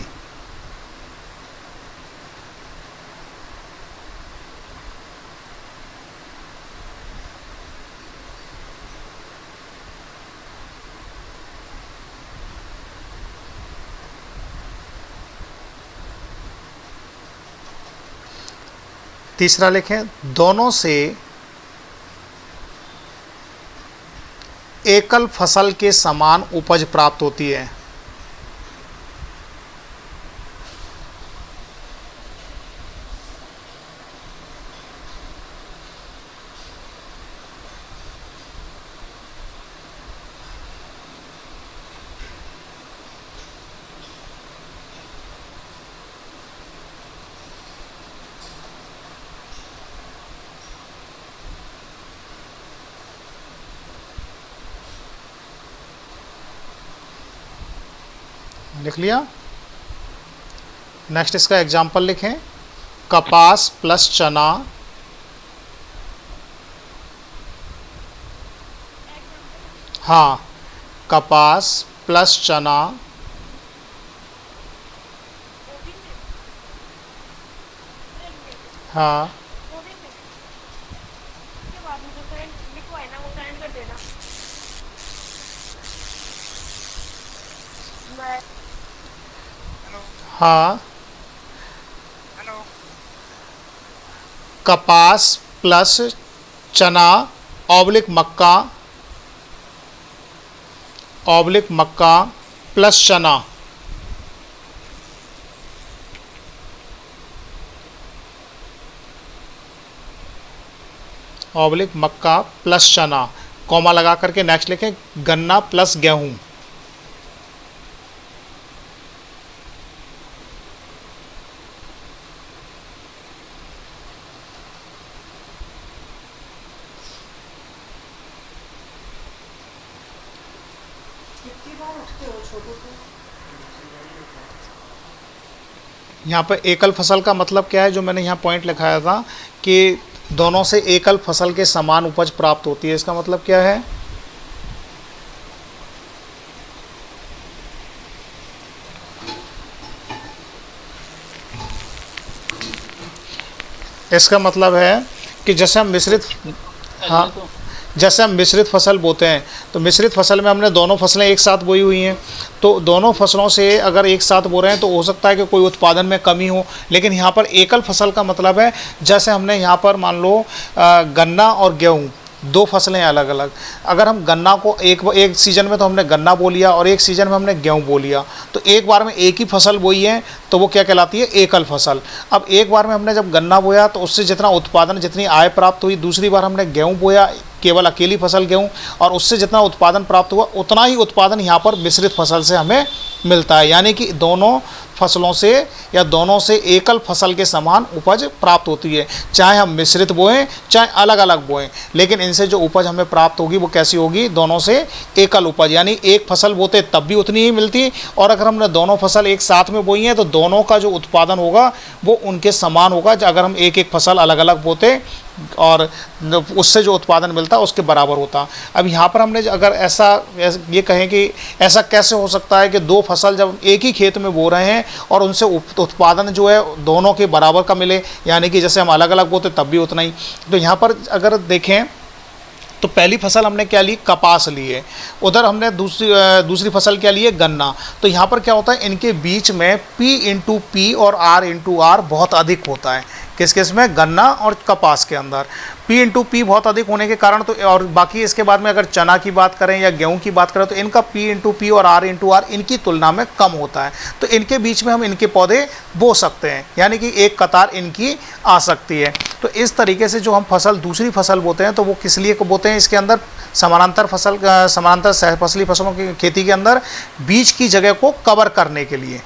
[SPEAKER 1] तीसरा लिखें, दोनों से एकल फसल के समान उपज प्राप्त होती है। लिख लिया। नेक्स्ट इसका एग्जाम्पल लिखें, कपास प्लस चना, हाँ, कपास प्लस चना हाँ हाँ,
[SPEAKER 3] हेलो
[SPEAKER 1] कपास प्लस चना ऑब्लिक मक्का प्लस चना, ऑब्लिक मक्का प्लस चना, कॉमा लगा करके नेक्स्ट लिखें, गन्ना प्लस गेहूं। यहाँ पर एकल फसल का मतलब क्या है, जो मैंने यहाँ पॉइंट लिखाया था कि दोनों से एकल फसल के समान उपज प्राप्त होती है, इसका मतलब क्या है? इसका मतलब है कि जैसे हम मिश्रित, हाँ, जैसे हम मिश्रित फसल बोते हैं तो मिश्रित फसल में हमने दोनों फसलें एक साथ बोई हुई हैं, तो दोनों फसलों से अगर एक साथ बो रहे हैं तो हो सकता है कि कोई उत्पादन में कमी हो। लेकिन यहाँ पर एकल फसल का मतलब है जैसे हमने यहाँ पर मान लो गन्ना और गेहूँ दो फसलें अलग अलग, अगर हम गन्ना को एक सीज़न में तो हमने गन्ना बो लिया और एक सीज़न में हमने गेहूँ बो लिया, तो एक बार में एक ही फसल बोई है तो वो क्या कहलाती है? एकल फसल। अब एक बार में हमने जब गन्ना बोया तो उससे जितना उत्पादन, जितनी आय प्राप्त हुई, दूसरी बार हमने गेहूँ बोया केवल अकेली फसल गेहूँ, और उससे जितना उत्पादन प्राप्त हुआ उतना ही उत्पादन यहाँ पर मिश्रित फसल से हमें मिलता है। यानी कि दोनों फसलों से या दोनों से एकल फसल के समान उपज प्राप्त होती है, चाहे हम मिश्रित बोएं चाहे अलग अलग बोएं, लेकिन इनसे जो उपज हमें प्राप्त होगी वो कैसी होगी, दोनों से एकल उपज। यानी एक फसल बोते तब भी उतनी ही मिलती, और अगर हमने दोनों फसल एक साथ में बोई हैं तो दोनों का जो उत्पादन होगा वो उनके समान होगा। अगर हम एक एक फसल अलग अलग बोते और उससे जो उत्पादन मिलता उसके बराबर होता। अब यहाँ पर हमने अगर ऐसा ये कहें कि ऐसा कैसे हो सकता है कि दो फसल जब एक ही खेत में बो रहे हैं और उनसे उत्पादन जो है दोनों के बराबर का मिले, यानी कि जैसे हम अलग अलग बोते तब भी उतना ही। तो यहाँ पर अगर देखें तो पहली फसल हमने क्या ली, कपास ली है, उधर हमने दूसरी फसल क्या ली है, गन्ना। तो यहाँ पर क्या होता है, इनके बीच में P × P और R × R बहुत अधिक होता है। किस किस में, गन्ना और कपास के अंदर P × P बहुत अधिक होने के कारण, तो और बाकी इसके बाद में अगर चना की बात करें या गेहूं की बात करें तो इनका P × P और R × R इनकी तुलना में कम होता है। तो इनके बीच में हम इनके पौधे बो सकते हैं, यानी कि एक कतार इनकी आ सकती है। तो इस तरीके से जो हम फसल दूसरी फसल बोते हैं तो वो किस लिए बोते हैं, इसके अंदर समानांतर सहफसली फसलों की खेती के अंदर बीज की जगह को कवर करने के लिए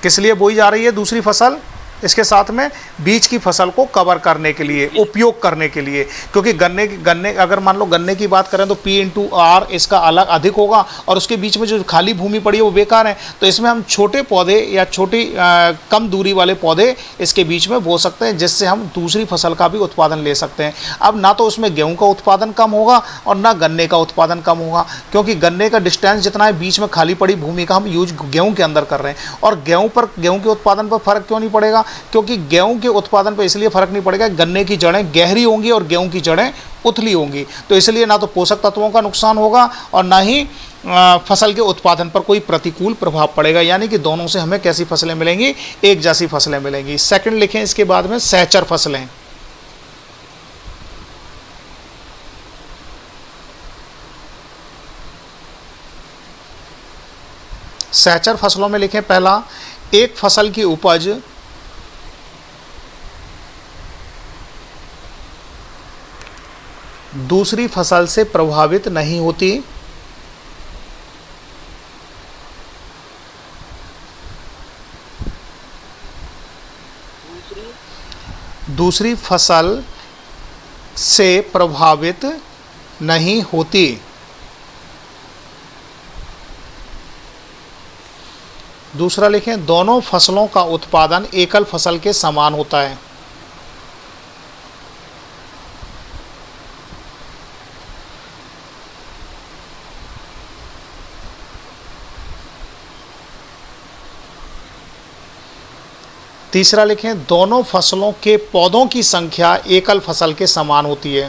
[SPEAKER 1] किस लिए बोई जा रही है दूसरी फसल, इसके साथ में बीज की फसल को कवर करने के लिए, उपयोग करने के लिए। क्योंकि गन्ने अगर मान लो गन्ने की बात करें तो P × R इसका अलग अधिक होगा और उसके बीच में जो खाली भूमि पड़ी है वो बेकार है। तो इसमें हम छोटे पौधे या छोटी कम दूरी वाले पौधे इसके बीच में बो सकते हैं, जिससे हम दूसरी फसल का भी उत्पादन ले सकते हैं। अब ना तो उसमें गेहूँ का उत्पादन कम होगा और ना गन्ने का उत्पादन कम होगा, क्योंकि गन्ने का डिस्टेंस जितना है बीच में खाली पड़ी भूमि का हम यूज गेहूँ के अंदर कर रहे हैं। और गेहूँ के उत्पादन पर फर्क क्यों नहीं पड़ेगा, क्योंकि गेहूं के उत्पादन पर इसलिए फर्क नहीं पड़ेगा, गन्ने की जड़ें गहरी होंगी और गेहूं की जड़ें उथली होंगी। तो इसलिए ना तो पोषक तत्वों का नुकसान होगा और ना ही फसल के उत्पादन पर कोई प्रतिकूल प्रभाव पड़ेगा। यानी कि दोनों से हमें कैसी फसलें मिलेंगी, एक जैसी फसलें मिलेंगी। सेकंड लिखें इसके बाद में सहचर फसलें। सहचर फसलों में लिखें पहला, एक फसल की उपज दूसरी फसल से प्रभावित नहीं होती, दूसरी फसल से प्रभावित नहीं होती। दूसरा लिखें, दोनों फसलों का उत्पादन एकल फसल के समान होता है। तीसरा लिखें, दोनों फसलों के पौधों की संख्या एकल फसल के समान होती है।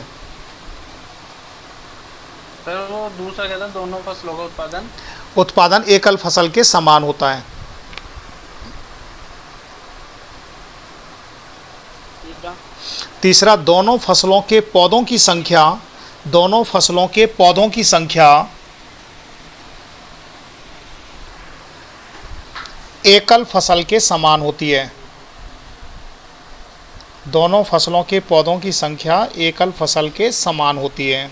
[SPEAKER 2] सर वो दूसरा कहता है दोनों फसलों का
[SPEAKER 1] उत्पादन एकल फसल के समान होता है। तीसरा, दोनों फसलों के पौधों की संख्या एकल फसल के समान होती है। दोनों फसलों के पौधों की संख्या एकल फसल के समान होती है।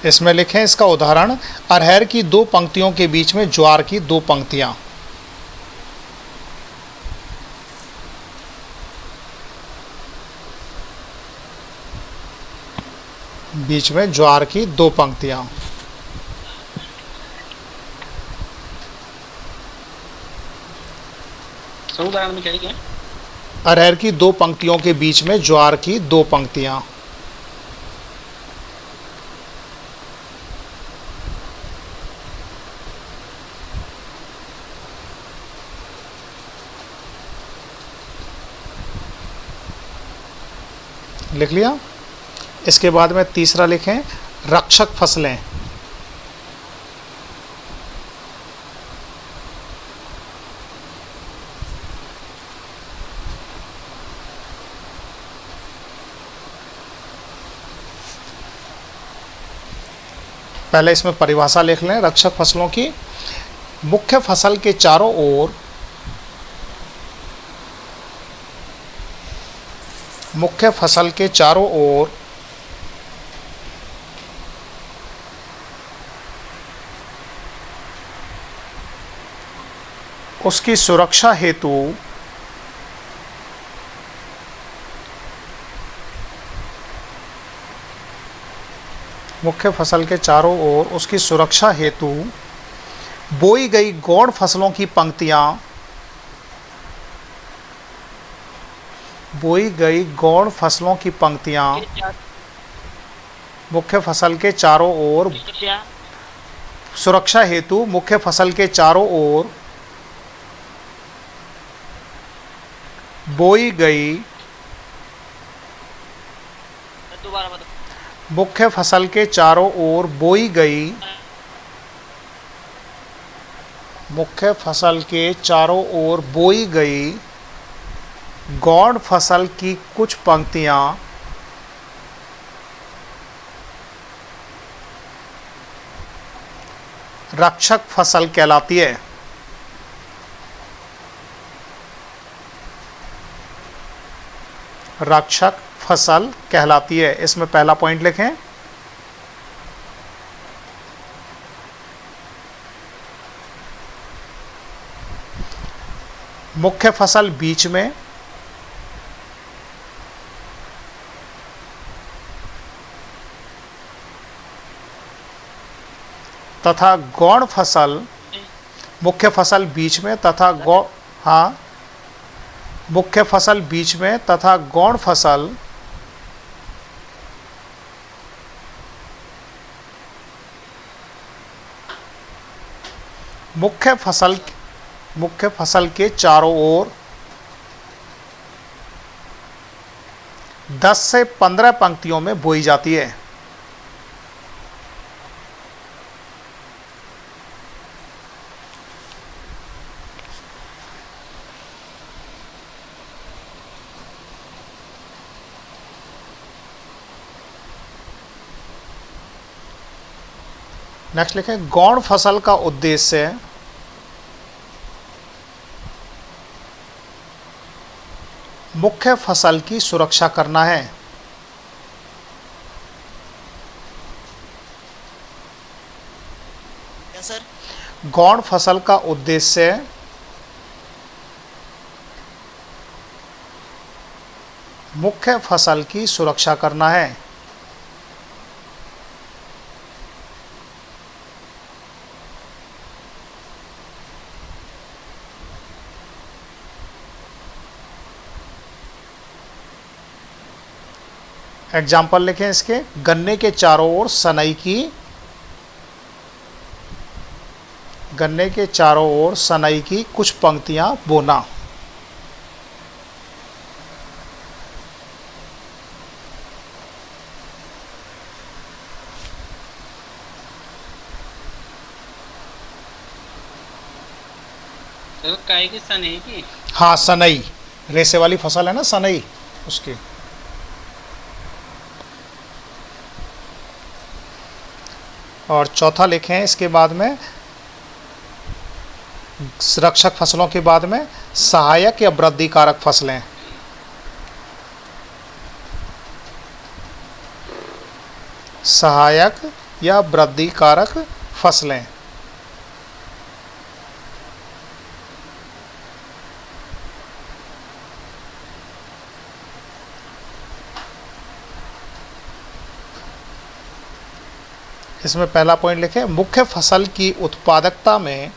[SPEAKER 1] इसमें लिखें इसका उदाहरण, अरहर की 2 पंक्तियों के बीच में ज्वार की 2 पंक्तियां। बीच में ज्वार की 2 पंक्तियां।
[SPEAKER 2] उदाहरण में क्या है?
[SPEAKER 1] अरहर की 2 पंक्तियों के बीच में ज्वार की 2 पंक्तियां। लिख लिया। इसके बाद में तीसरा लिखें रक्षक फसलें। पहले इसमें परिभाषा लिख लें रक्षक फसलों की। मुख्य फसल के चारों ओर, मुख्य फसल के चारों ओर उसकी सुरक्षा हेतु मुख्य फसल के चारों ओर उसकी सुरक्षा हेतु बोई गई गौण फसलों की पंक्तियां, बोई गई गौण फसलों की पंक्तियां मुख्य फसल के चारों ओर सुरक्षा हेतु मुख्य फसल के चारों ओर बोई गई,
[SPEAKER 4] दोबारा बताओ।
[SPEAKER 1] मुख्य फसल के चारों ओर बोई गई, मुख्य फसल के चारों ओर बोई गई गौण फसल की कुछ पंक्तियां रक्षक फसल कहलाती है। रक्षक फसल कहलाती है। इसमें पहला पॉइंट लिखें। मुख्य फसल बीच में, तथा गौण फसल, मुख्य फसल बीच में तथा मुख्य फसल बीच में तथा गौण फसल मुख्य फसल के चारों ओर 10 से 15 पंक्तियों में बोई जाती है। नेक्स्ट लिखें गौण फसल का उद्देश्य मुख्य फसल की सुरक्षा करना है।
[SPEAKER 3] क्या सर?
[SPEAKER 1] गौण फसल का उद्देश्य मुख्य फसल की सुरक्षा करना है। एग्जाम्पल लिखें इसके। गन्ने के चारों ओर सनई की, गन्ने के चारों ओर सनई की कुछ पंक्तियां बोना।
[SPEAKER 2] तो काय की सनई की?
[SPEAKER 1] हाँ, सनई, रेसे वाली फसल है ना सनई, उसकी। और चौथा लिखें इसके बाद में रक्षक फसलों के बाद में सहायक या वृद्धि कारक फसलें। सहायक या वृद्धि कारक फसलें। इसमें पहला पॉइंट लिखें मुख्य फसल की उत्पादकता में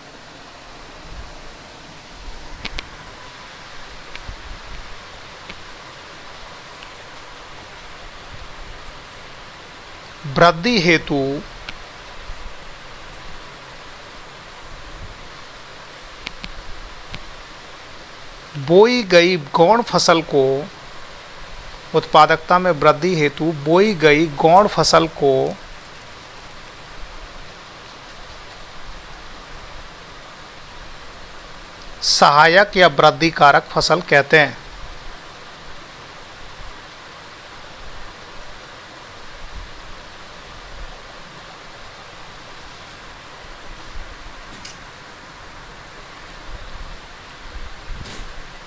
[SPEAKER 1] वृद्धि हेतु बोई गई गौण फसल को उत्पादकता में वृद्धि हेतु बोई गई गौण फसल को सहायक या वृद्धि कारक फसल कहते हैं।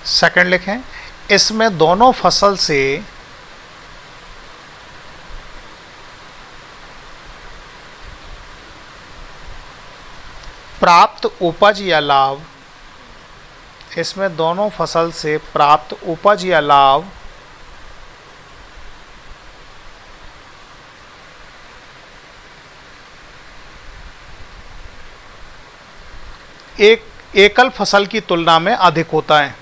[SPEAKER 1] सेकंड लिखें, इसमें दोनों फसल से प्राप्त उपज या लाभ, इसमें दोनों फसल से प्राप्त उपज या लाभ एक एकल फसल की तुलना में अधिक होता है।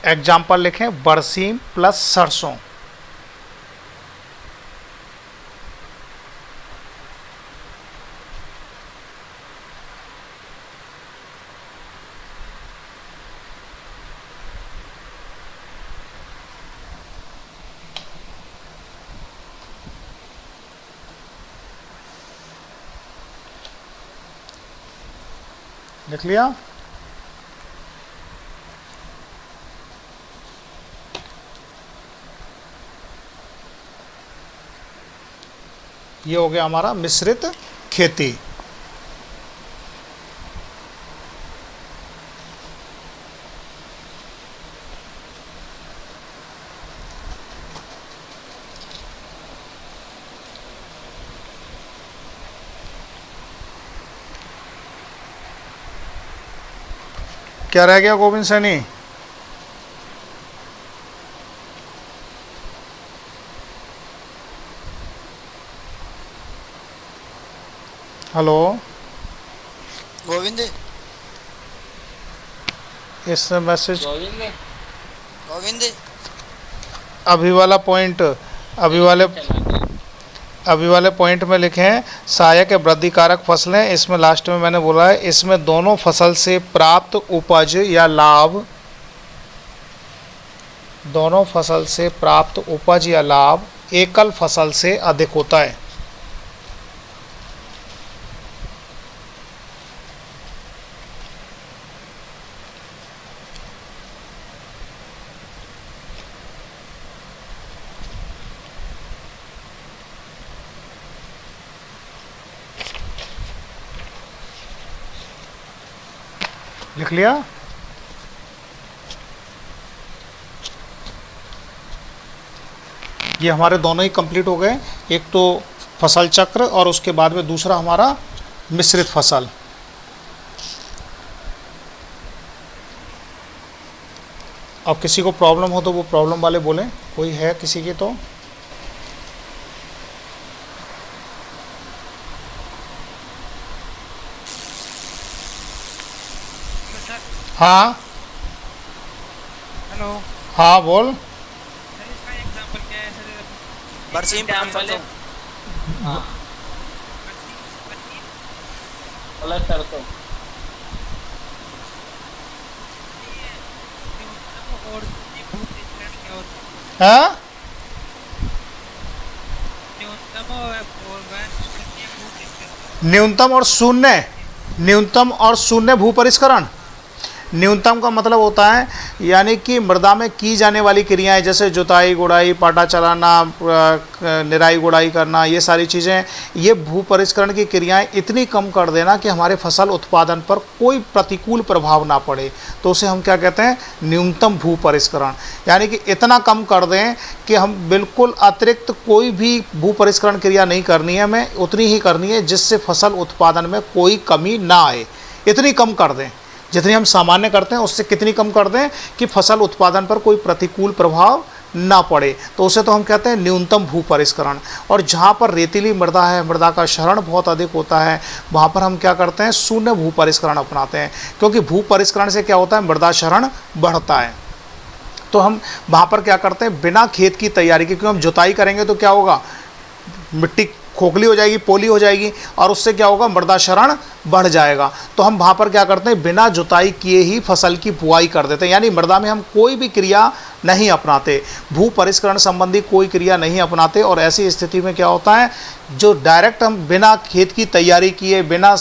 [SPEAKER 1] एग्जाम्पल लिखें, बरसीम प्लस सरसों। लिख लिया? ये हो गया हमारा मिश्रित खेती। क्या रह गया गोविंद सैनी? हेलो
[SPEAKER 5] गोविंद
[SPEAKER 1] इस मैसेज
[SPEAKER 5] गोविंद
[SPEAKER 1] अभी वाला पॉइंट अभी वाले पॉइंट में लिखे हैं सहायक वृद्धि कारक फसलें। इसमें लास्ट में मैंने बोला है इसमें दोनों फसल से प्राप्त उपज या लाभ, दोनों फसल से प्राप्त उपज या लाभ एकल फसल से अधिक होता है। लिख लिया? ये हमारे दोनों ही कंप्लीट हो गए, एक तो फसल चक्र और उसके बाद में दूसरा हमारा मिश्रित फसल। अब किसी को प्रॉब्लम हो तो वो प्रॉब्लम वाले बोलें, कोई है किसी की तो? हाँ
[SPEAKER 3] हेलो
[SPEAKER 1] हाँ बोल।
[SPEAKER 3] सर, इसका एग्जांपल क्या है सर?
[SPEAKER 5] बरसीम प्लस सरसों।
[SPEAKER 2] प्लस सरसों।
[SPEAKER 3] और भूमिकरण क्या होता है?
[SPEAKER 1] हाँ
[SPEAKER 3] न्यूनतम और
[SPEAKER 1] न्यूनतम और शून्य भूपरिष्करण। न्यूनतम का मतलब होता है यानी कि मृदा में की जाने वाली क्रियाएं जैसे जुताई, गुड़ाई, पाटा चलाना, निराई गुड़ाई करना, ये सारी चीज़ें, ये भूपरिष्करण की क्रियाएं इतनी कम कर देना कि हमारे फसल उत्पादन पर कोई प्रतिकूल प्रभाव ना पड़े, तो उसे हम क्या कहते हैं? न्यूनतम भूपरिष्करण। यानी कि इतना कम कर दें कि हम बिल्कुल अतिरिक्त कोई भी भूपरिष्करण क्रिया नहीं करनी है, हमें उतनी ही करनी है जिससे फसल उत्पादन में कोई कमी ना आए। इतनी कम कर दें, जितनी हम सामान्य करते हैं उससे कितनी कम कर दें कि फसल उत्पादन पर कोई प्रतिकूल प्रभाव ना पड़े, तो उसे तो हम कहते हैं न्यूनतम भूपरिष्करण। और जहाँ पर रेतीली मृदा है, मृदा का क्षरण बहुत अधिक होता है, वहाँ पर हम क्या करते हैं? शून्य भूपरिष्करण अपनाते हैं, क्योंकि भूपरिष्करण से क्या होता है? मृदा क्षरण बढ़ता है। तो हम वहाँ पर क्या करते हैं, बिना खेत की तैयारी के, क्योंकि हम जुताई करेंगे तो क्या होगा, मिट्टी खोखली हो जाएगी, पोली हो जाएगी, और उससे क्या होगा, मृदा क्षरण बढ़ जाएगा। तो हम वहाँ पर क्या करते हैं, बिना जुताई किए ही फसल की बुआई कर देते हैं, यानी मृदा में हम कोई भी क्रिया नहीं अपनाते, भू परिष्करण संबंधी कोई क्रिया नहीं अपनाते। और ऐसी स्थिति में क्या होता है, जो डायरेक्ट हम बिना खेत की तैयारी किए, बिना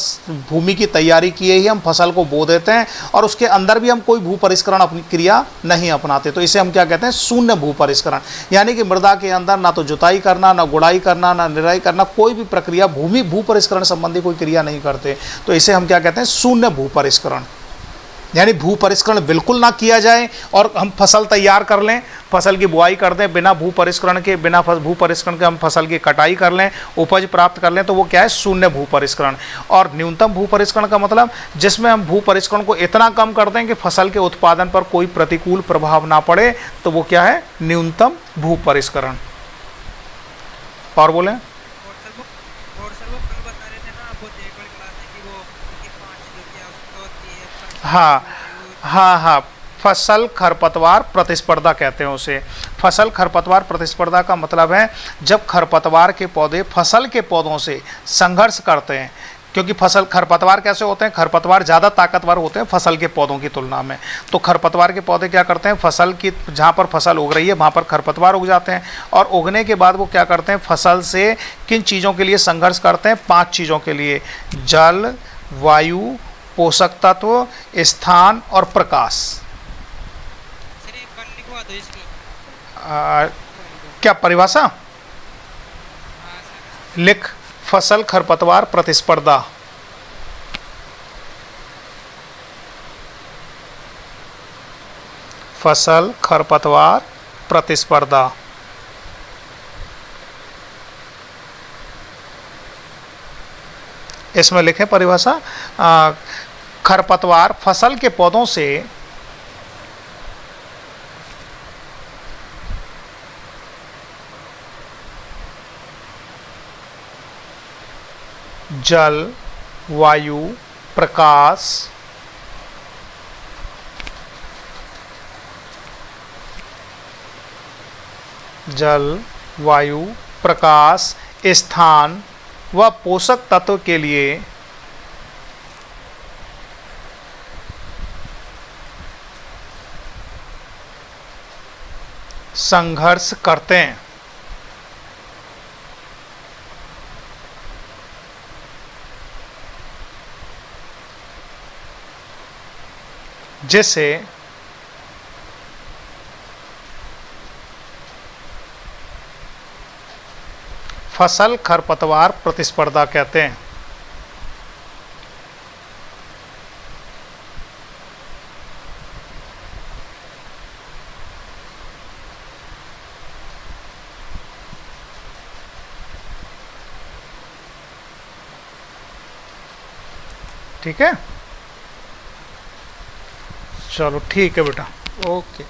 [SPEAKER 1] भूमि की तैयारी किए ही हम फसल को बो देते हैं, और उसके अंदर भी हम कोई भू परिष्करण अपनी क्रिया नहीं अपनाते। तो इसे हम क्या कहते हैं, शून्य भू परिष्करण, यानी कि मृदा के अंदर ना तो जुताई करना, ना गुड़ाई करना, ना निराई करना, कोई भी प्रक्रिया भू परिष्करण संबंधी कोई क्रिया नहीं करते। तो इसे हम क्या कहते हैं, शून्य भू परिष्करण, यानी भू परिष्करण बिल्कुल ना किया जाए और हम फसल तैयार कर लें, फसल की बुआई कर दें बिना भू परिष्करण के, बिना भू परिष्करण के हम फसल की कटाई कर लें, उपज प्राप्त कर लें, तो वो क्या है, शून्य भू परिष्करण। और न्यूनतम भू परिष्करण का मतलब जिसमें हम भू परिष्करण को इतना कम कर दें कि फसल के उत्पादन पर कोई प्रतिकूल प्रभाव ना पड़े, तो वो क्या है, न्यूनतम भू परिष्करण। और बोलें,
[SPEAKER 3] और सर वो कल बता रहे थे ना आप, वो एक वाली क्लास है कि वो उनकी 5 चीजों की आवश्यकता होती है
[SPEAKER 1] हाँ हाँ हाँ, फसल खरपतवार प्रतिस्पर्धा कहते हैं उसे। फसल खरपतवार प्रतिस्पर्धा का मतलब है जब खरपतवार के पौधे फसल के पौधों से संघर्ष करते हैं, क्योंकि फसल खरपतवार कैसे होते हैं, खरपतवार ज़्यादा ताकतवर होते हैं फसल के पौधों की तुलना में। तो खरपतवार के पौधे क्या करते हैं, फसल की जहाँ पर फसल उग रही है वहाँ पर खरपतवार उग जाते हैं, और उगने के बाद वो क्या करते हैं, फसल से किन चीज़ों के लिए संघर्ष करते हैं, 5 चीज़ों के लिए, जल, वायु, पोषक तत्व, स्थान और प्रकाश।
[SPEAKER 3] सर एक बार लिखवा दो इसकी।
[SPEAKER 1] क्या परिभाषा,
[SPEAKER 3] हाँ सर।
[SPEAKER 1] लिख, फसल खरपतवार प्रतिस्पर्धा। फसल खरपतवार प्रतिस्पर्धा। इसमें लिखें परिभाषा, खरपतवार फसल के पौधों से जल, वायु, प्रकाश, जल, वायु, प्रकाश, स्थान व पोषक तत्व के लिए संघर्ष करते हैं। जिसे फसल खरपतवार प्रतिस्पर्धा कहते हैं। ठीक है, चलो ठीक है बेटा, ओके।